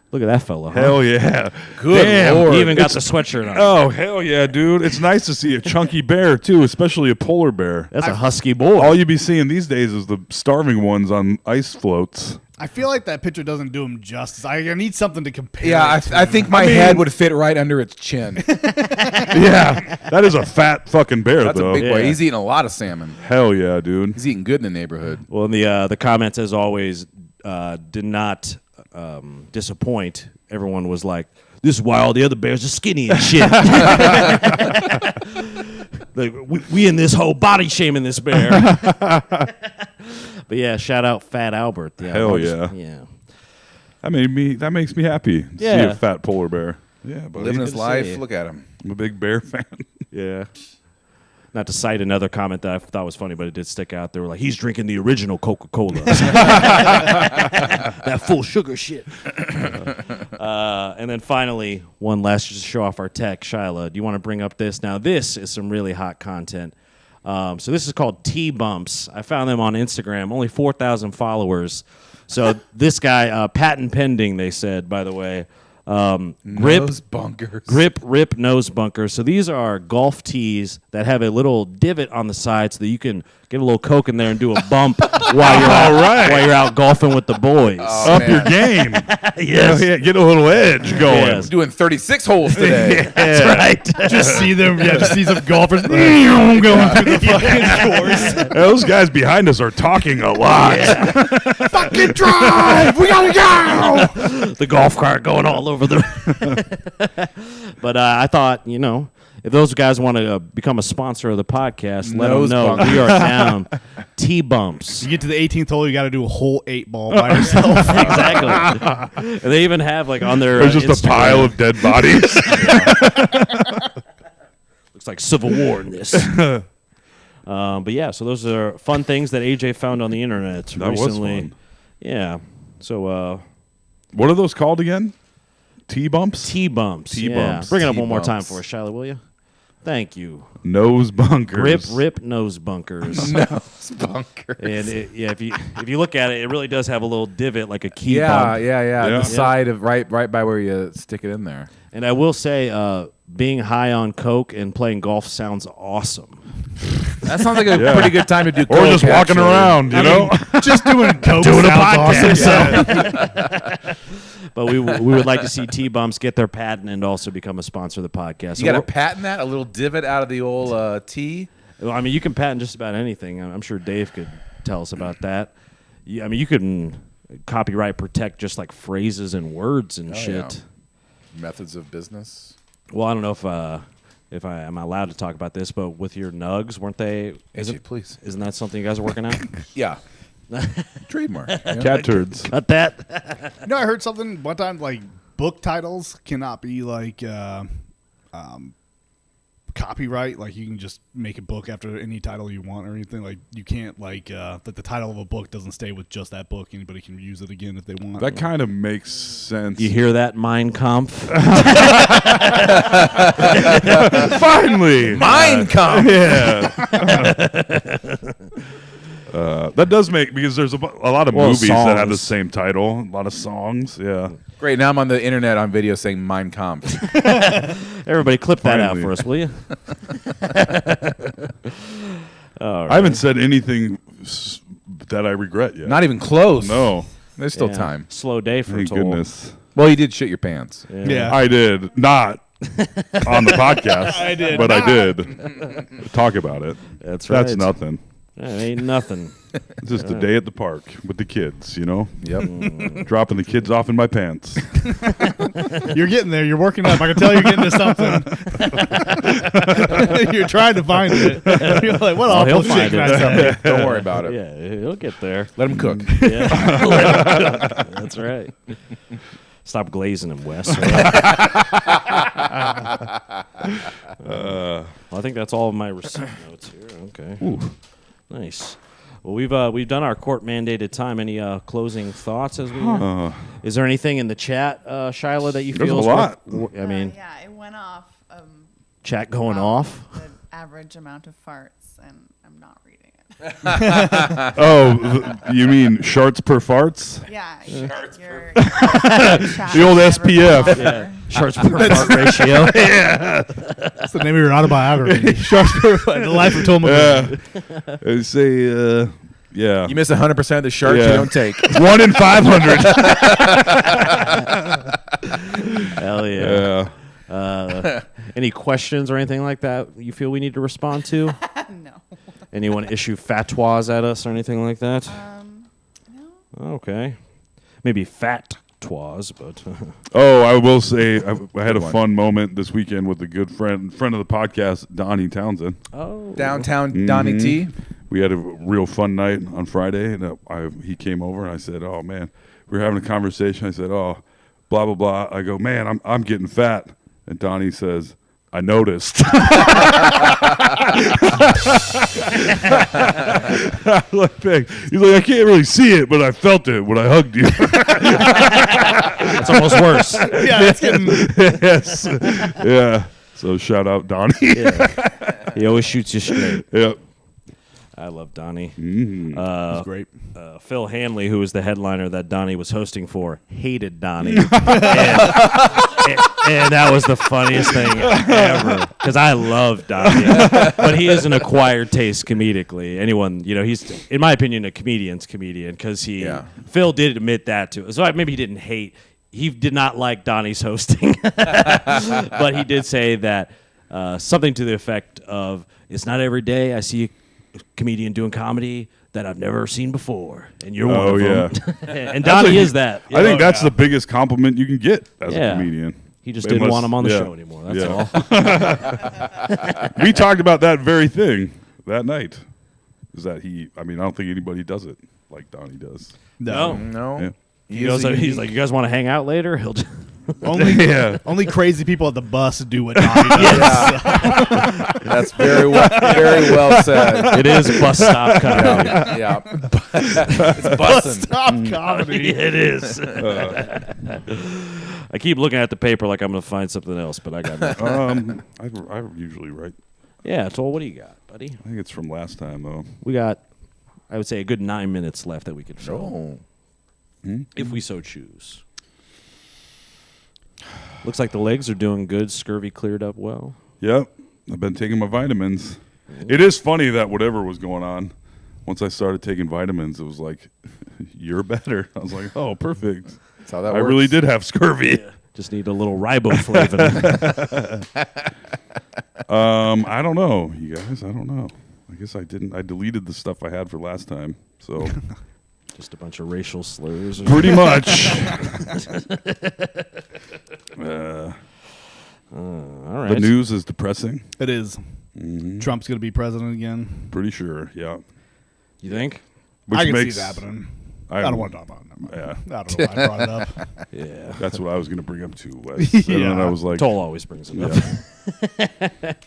Look at that fella. Huh? Hell yeah. Good Damn. Lord. He even got the sweatshirt on. Oh, hell yeah, dude. It's nice to see a chunky bear, too, especially a polar bear. That's a husky boy. All you be seeing these days is the starving ones on ice floats. I feel like that picture doesn't do him justice. I need something to compare. Yeah, I think my head would fit right under its chin. Yeah, that is a fat fucking bear, That's though. a big boy. Yeah. He's eating a lot of salmon. Hell yeah, dude. He's eating good in the neighborhood. Well, and the comments, as always, did not disappoint. Everyone was like, "This is why all the other bears are skinny and shit." Like, we in this whole body shaming this bear. But yeah, shout out Fat Albert. Yeah, Hell yeah. yeah. That makes me happy. To see Yeah. a fat polar bear. Yeah, buddy. Living his to life. see. Look at him. I'm a big bear fan. Yeah. Not to cite another comment that I thought was funny, but it did stick out. They were like, he's drinking the original Coca-Cola. That full sugar shit. And then finally, one last just to show off our tech. Shyla, do you want to bring up this? Now, this is some really hot content. So this is called T-Bumps. I found them on Instagram. Only 4,000 followers. So this guy, patent pending, they said, by the way. Nose bunkers. Grip, rip, nose bunkers. So these are golf tees that have a little divot on the side so that you can get a little Coke in there and do a bump while you're out golfing with the boys. Up man. your game. Yes. Yeah, get a little edge going. Yes. Doing 36 holes today. That's right. just see them. Yeah, just see some golfers going through the fucking course. Those guys behind us are talking a lot. Fucking drive! We gotta go! The golf cart going all over the. But I thought, if those guys want to become a sponsor of the podcast, let them Nose know. bunkers. We are down. T-Bumps. You get to the 18th hole, you got to do a whole 8-ball by yourself. Exactly. And they even have like on their There's just Instagram, a pile of dead bodies. looks like Civil War in this. But yeah, so those are fun things that AJ found on the internet That was recently. fun. Yeah. So What are those called again? T-bumps? T-Bumps. T-bumps. Yeah. Bring it up one more time T-bumps. for us, Shyla, will you? Thank you. Nose bunkers. Grip, rip, nose bunkers. Nose bunkers. And if you look at it, it really does have a little divot, like a key Yeah, bump. Yeah. The side of right by where you stick it in there. And I will say, being high on coke and playing golf sounds awesome. That sounds like a pretty good time to do Or coke, just walking actually. around, you know? Just doing coke Doing a sounds podcast. awesome. But we would like to see T-Bumps get their patent and also become a sponsor of the podcast. You got to patent that? A little divot out of the old T? Well, I mean, you can patent just about anything. I'm sure Dave could tell us about that. I mean, you can copyright protect just like phrases and words and shit. Yeah. Methods of business. Well, I don't know if I am allowed to talk about this, but with your nugs, weren't they? Please. Isn't that something you guys are working on? Yeah. Trademark. Yeah. Cat turds. Cut that. You know, I heard something one time, like book titles cannot be like copyright. Like you can just make a book after any title you want or anything. Like you can't that the title of a book doesn't stay with just that book. Anybody can use it again if they want. That kind of makes sense. You hear that, Mein Kampf? Finally. Mein Kampf. Yeah. That does make, because there's a lot of movies that have the songs. same title, a lot of songs. Yeah. Great. Now I'm on the internet on video saying Mein Kampf. Everybody clip that out Finally. for us, will you? I haven't said anything that I regret yet. Not even close. No. There's still Yeah. time. Slow day for Thank Toll. goodness. Well, you did shit your pants. Yeah. I did. Not on the podcast. I did But not. I did. Talk about it. That's right. That's nothing. That ain't nothing. It's just a day at the park with the kids, you know? Yep. Dropping the kids off in my pants. You're getting there. You're working up. I can tell you're getting to something. You're trying to find it. You're like, what Oh, he'll awful shit find can it. I tell you? Don't worry about it. Yeah, he'll get there. Let him cook. Yeah. That's right. Stop glazing him, Wes. Well, I think that's all of my receipt notes here. Okay. Nice. Well, we've done our court mandated time. Any closing thoughts as we? Is there anything in the chat, Shyla, that you There's feel? a lot. I mean, yeah, it went off. chat going about off. The average amount of farts, and I'm not reading it. Oh, you mean shorts per farts? Yeah, your The old SPF. Yeah. Shorts per fart ratio. That's the name of your autobiography. The Life of Tom. Yeah. They say, Yeah. You miss 100% of the sharks Yeah. you don't take. 1 in 500. Hell yeah. Yeah. Any questions or anything like that you feel we need to respond to? No. Anyone issue fatwas at us or anything like that? No. Okay. Maybe fat twas, but Oh, I will say I had a fun moment this weekend with a good friend of the podcast, Donnie Townsend. oh, Downtown Donnie T. We had a real fun night on Friday, and he came over, and I said, "Oh man," we were having a conversation. I said, "Oh, blah blah blah." I go, "Man, I'm getting fat," and Donnie says, "I noticed." He's like, "I can't really see it, but I felt it when I hugged you." That's almost worse. Yeah, it's getting. Yes, yeah. So shout out Donnie. Yeah. He always shoots you straight. Yep. I love Donnie. It's great. Phil Hanley, who was the headliner that Donnie was hosting for, hated Donnie. And that was the funniest thing ever. Because I love Donnie. But he is an acquired taste comedically. Anyone, he's, in my opinion, a comedian's comedian. Because Phil did admit that too. So maybe he didn't hate. He did not like Donnie's hosting. But he did say that something to the effect of, it's not every day I see a comedian doing comedy that I've never seen before, and you're one of them. And Donnie is that. I think that's the biggest compliment you can get as a comedian. He just didn't want him on the show anymore. That's all. We talked about that very thing that night. Is that I don't think anybody does it like Donnie does. No. Yeah. He's like, you guys want to hang out later? He'll just Only crazy people at the bus do what Donnie does. That's very well said. It is bus stop comedy. Yeah. It's bussin'. Stop comedy. It is. I keep looking at the paper like I'm going to find something else, but I got nothing. I usually write. Yeah, Toll, what do you got, buddy? I think it's from last time though. We got, I would say, a good 9 minutes left that we could fill. Oh. If we so choose. Looks like the legs are doing good. Scurvy cleared up well. Yep. I've been taking my vitamins. It is funny that whatever was going on, once I started taking vitamins, it was like, you're better. I was like, oh, perfect. That's how that I works. really did have scurvy. Just need a little riboflavin. I don't know, you guys. I don't know. I guess I didn't. I deleted the stuff I had for last time. So Just a bunch of racial slurs. pretty much. All right. The news is depressing. It is. Trump's going to be president again. Pretty sure. Yeah. You think? Which I can makes see it happening. I I don't want to talk about it. Never mind. Yeah. I don't know why I brought it up. Yeah. That's what I was going to bring up too, Wes. And then I was like, Toll always brings it up.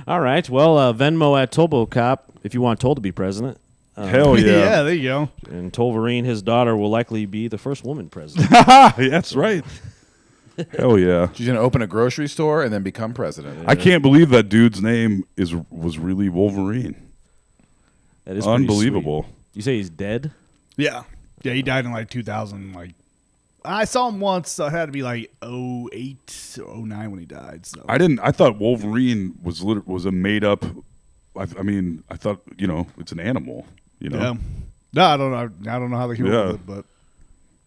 All right. Well, Venmo at Tolbocop if you want Toll to be president. hell yeah. Yeah, there you go. And Tolverine, his daughter, will likely be the first woman president. That's right. Hell yeah. She's going to open a grocery store and then become president. I can't believe that dude's name was really Wolverine. That is pretty Unbelievable. sweet. You say he's dead? Yeah. Yeah, he died in like 2000. Like, I saw him once. So it had to be like 08 or 09 when he died. So I thought Wolverine was a made up. I thought it's an animal. yeah. No, I don't know. I don't know how they came up with it, but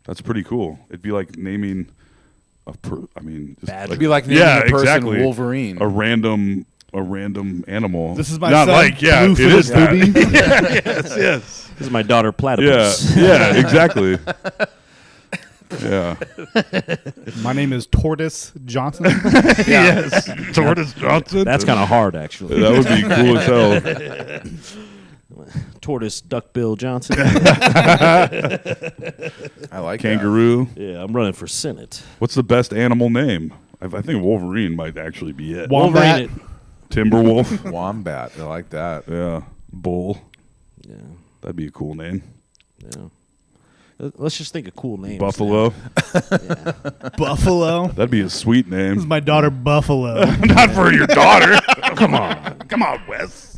That's pretty cool. It'd be like naming Bad. It'd be like naming a person Wolverine. A random animal. this is my Not son, like Blue it is that. Booby. yes. This is my daughter, Platypus. Yeah, exactly. Yeah. My name is Tortoise Johnson. Yes. Tortoise Johnson. That's kind of hard, actually. That would be cool as hell. Tortoise Duckbill Johnson. I like Kangaroo. Yeah, I'm running for Senate. What's the best animal name? I think Wolverine might actually be it. Wombat. Wolverine. Timberwolf. that. Wombat. I like that. Yeah. Bull. Yeah, That'd be a cool name. yeah. Let's just think of cool names. Buffalo. Buffalo. That'd be a sweet This is name. my daughter, Buffalo. Not for your daughter. Come on, Wes.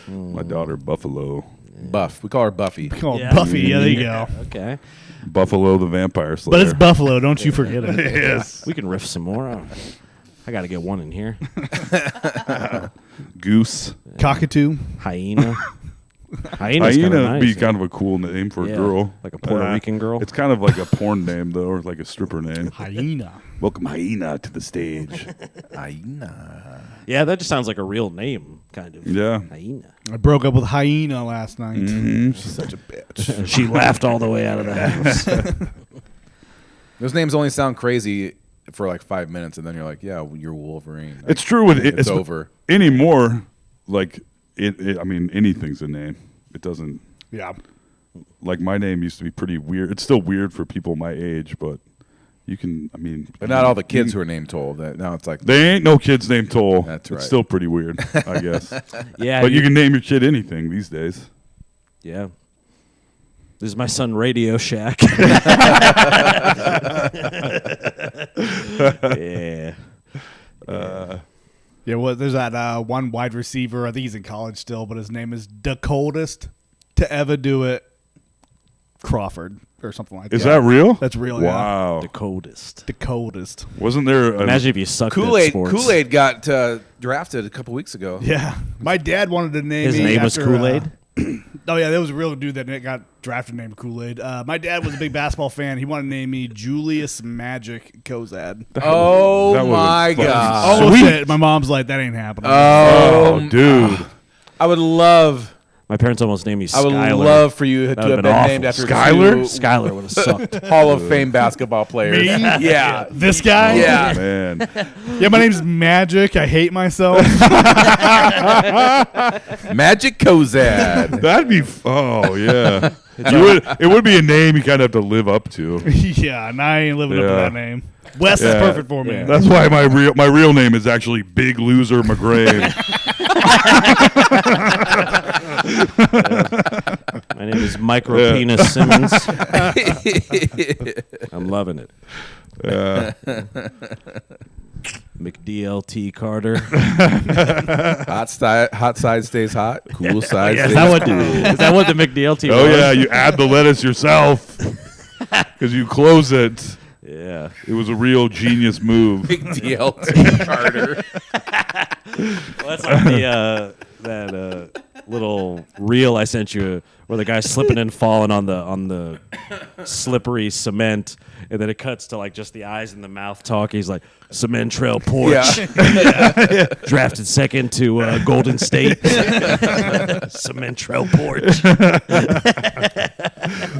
My daughter, Buffalo. Buff. We call her Buffy. Called Yeah. Buffy. Yeah, there you go. Okay. Buffalo the Vampire Slayer. But it's Buffalo. Don't you forget it. Yes. We can riff some more. I got to get one in here. Goose. Cockatoo. Hyena. Hyena's kinda Hyena would nice, be yeah. kind of a cool name for a Yeah, girl. like a Puerto Rican girl. It's kind of like a porn name, though, or like a stripper name. Hyena. Welcome, Hyena, to the stage. Hyena. Yeah, that just sounds like a real name, kind of. Yeah. Hyena. I broke up with Hyena last night. She's such a bitch. And she laughed all the way out of the house. Those names only sound crazy for like 5 minutes, and then you're like, yeah, you're Wolverine. Like, It's true with it's over. anymore. Like I mean, anything's a name. It doesn't. Yeah. Like my name used to be pretty weird. It's still weird for people my age, but you can. I mean, But not all the kids who are named Toll. That now it's like They ain't no kids named Toll. That's right. It's still pretty weird, I guess. Yeah, But you can name your kid anything these days. Yeah. This is my son, Radio Shack. Yeah. Yeah, well, there's that one wide receiver. I think he's in college still, but his name is the coldest to ever do it. Crawford or something like Is that. that real? That's real. Wow. The coldest. Yeah. The coldest. Wasn't there? Imagine if you sucked at Kool-Aid. sports. Kool-Aid got drafted a couple weeks ago. Yeah, my dad wanted to name His me name was after, Kool-Aid? Oh yeah, there was a real dude that got drafted named Kool-Aid. My dad was a big basketball fan. He wanted to name me Julius Magic Kozad. Oh That was my fucking god! Almost it. My mom's like, that ain't happening. Oh, dude. I would love. My parents almost named me I would Skyler. love for you to That have would've been been named awful. after Skyler? two Skyler would have sucked. Hall of Fame basketball players. Me? Yeah. This guy? Yeah. Man. Yeah, my name's Magic. I hate myself. Magic Kozad. That'd be. Oh, yeah. It would be a name you kind of have to live up to. Yeah, and I ain't living up to Yeah. that name. Wes is Yeah. perfect for me. Yeah. That's why my real name is actually Big Loser McGrave. My name is Micro Penis Simmons. I'm loving it. McDLT Carter. Hot side stays hot. Cool side Is stays that what, cool. is that what the McDLT Oh, was? yeah. You add the lettuce yourself because you close it. Yeah. It was a real genius move. Big DLT Carter. Well, that's like the that little reel I sent you where the guy's slipping and falling on the slippery cement, and then it cuts to like just the eyes and the mouth talk. He's like, Cement Trail Porch. Yeah. Drafted second to Golden State. Cement Trail Porch.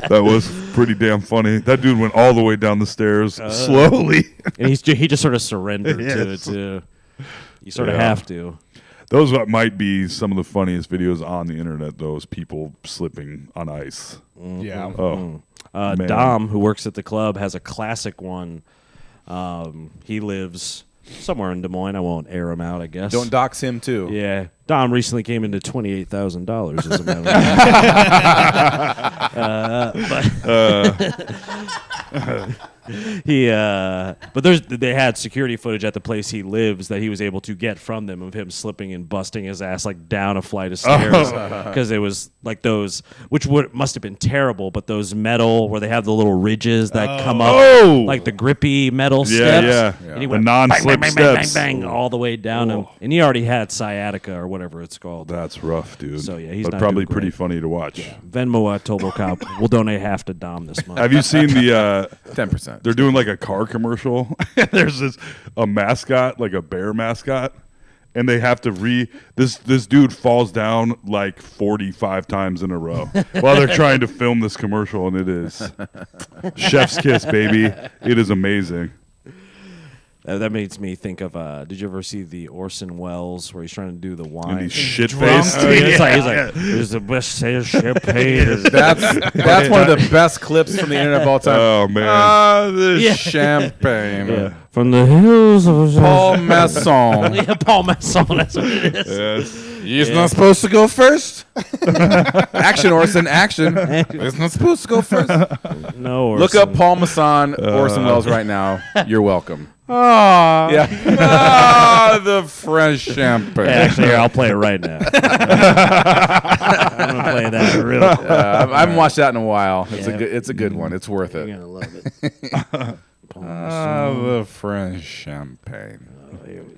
That was pretty damn funny. That dude went all the way down the stairs slowly. And he just sort of surrendered Yes. to you sort of Yeah. have to. Those might be some of the funniest videos on the internet, those people slipping on ice. Yeah. Oh, man. Dom, who works at the club, has a classic one. He lives somewhere in Des Moines. I won't air him out, I guess. Don't dox him too. Yeah. Dom recently came into $28,000 as a matter of fact. But they had security footage at the place he lives that he was able to get from them of him slipping and busting his ass like down a flight of stairs because it was like those, which must have been terrible, but those metal where they have the little ridges that come up, like the grippy metal steps. Yeah. And he The went bang, non-slip bang, bang, bang, bang, steps. bang, all the way down him, and he already had sciatica or whatever it's called. That's rough, dude. So, yeah, he's but not probably doing pretty great. funny to watch. Venmo at Tobocop. We'll donate half to Dom this month. Have you seen the 10%. they're doing like a car commercial? There's a mascot, like a bear mascot, and they have to this dude falls down like 45 times in a row while they're trying to film this commercial, and it is chef's kiss, baby. It is amazing. That makes me think of. Did you ever see the Orson Welles where he's trying to do the wine? And he's shit faced. Oh, yeah, he's like, "Here's the best sales champagne." That's one of the best clips from the internet of all time. Oh man. This champagne. Yeah. From the hills of Paul Masson. Yeah, Paul Masson. That's what it is. Yes. He's not supposed to go first. Action, Orson, action. He's not supposed to go first. No, Orson. Look up Paul Masson, Orson Welles right now. You're welcome. Ah. Yeah. The French champagne. Yeah, actually, here, I'll play it right now. I'm gonna play that real. I haven't watched that in a while. Yeah. It's a good one. It's worth You're it. gonna love it. The French champagne.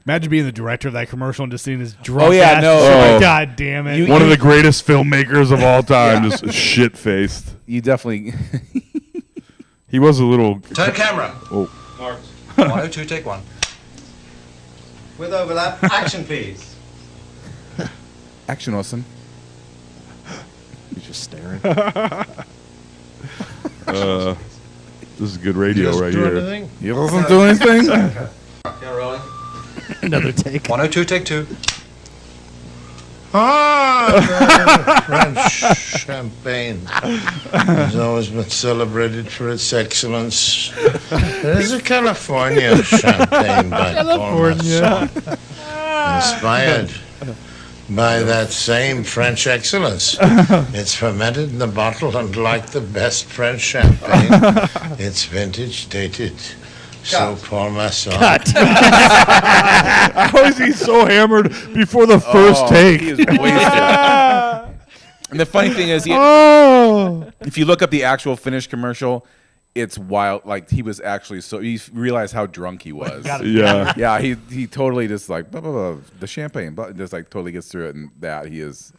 Imagine being the director of that commercial and just seeing his drunk. Oh, yeah, ass no. just like, Oh. God damn it! One of the greatest filmmakers of all time, just shit faced. You definitely. He was a little. Turn camera. Oh, 102, take one. With overlap, action please. Action awesome. He's just staring. this is good radio right here. You wasn't doing anything? Yeah, rolling. Another take. 102, take two. Ah, French champagne has always been celebrated for its excellence. It is a California champagne by California, inspired by that same French excellence. It's fermented in the bottle, and like the best French champagne, it's vintage dated. So Paul Masson. How is he so hammered before the first take? He is wasted. And the funny thing is, if you look up the actual finished commercial, it's wild. Like, he was actually so. You realize how drunk he was. Yeah. Yeah, he totally just like blah, blah, blah, the champagne, but just like totally gets through it, and that he is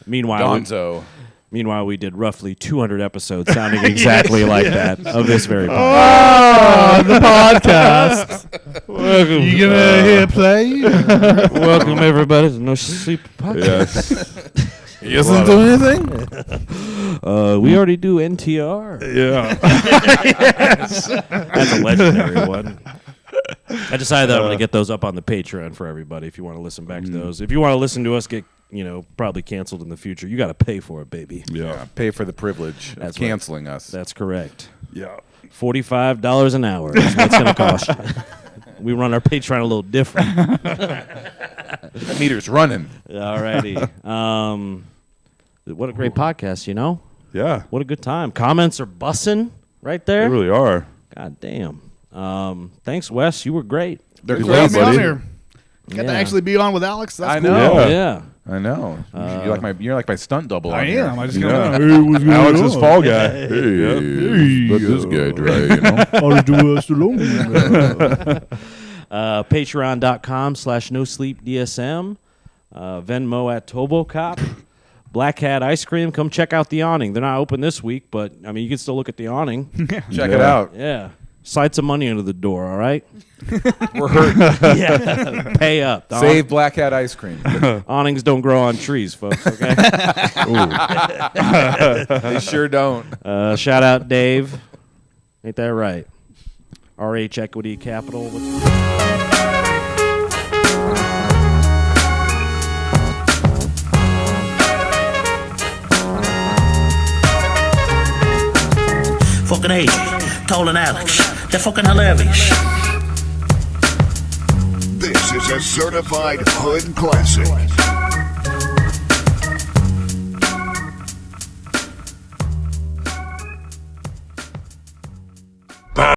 Meanwhile, gonzo. Meanwhile, we did roughly 200 episodes sounding exactly like that of this very podcast. Oh, the podcast. Welcome. You gonna hit play? Welcome, everybody, to No Sleep Podcast. Yes. He doesn't do anything. We already do NTR. Yeah. That's a legendary one. I decided that I'm going to get those up on the Patreon for everybody if you want to listen back to those. If you want to listen to us get, probably canceled in the future, you got to pay for it, baby. Yeah. Pay for the privilege of That's canceling us. That's correct. Yeah. $45 an hour is what it's going to cost you. We run our Patreon a little different. That meter's running. Alrighty. What a great podcast, Yeah. What a good time. Comments are bussing right there. They really are. God damn. Thanks, Wes. You were great. They're Thanks great, for having me on buddy. here. Got to actually be on with Alex. That's I cool. know. Yeah. I know. you're like my stunt double. I on here. am. I just Yeah. got Alex's fall guy. Hey, let this guy try. Patreon.com/NoSleepDSM. Venmo at ToboCop. Black Hat Ice Cream. Come check out the awning. They're not open this week, but you can still look at the awning. Check it out. Yeah. Slide some money under the door, all right? We're hurting. Yeah. Pay up. The Save Black Hat ice cream. awnings don't grow on trees, folks, okay? They sure don't. Shout out Dave. Ain't that right? RH Equity Capital. Fucking AJ, Toll and Alex. They're fucking hilarious. This is a certified hood classic.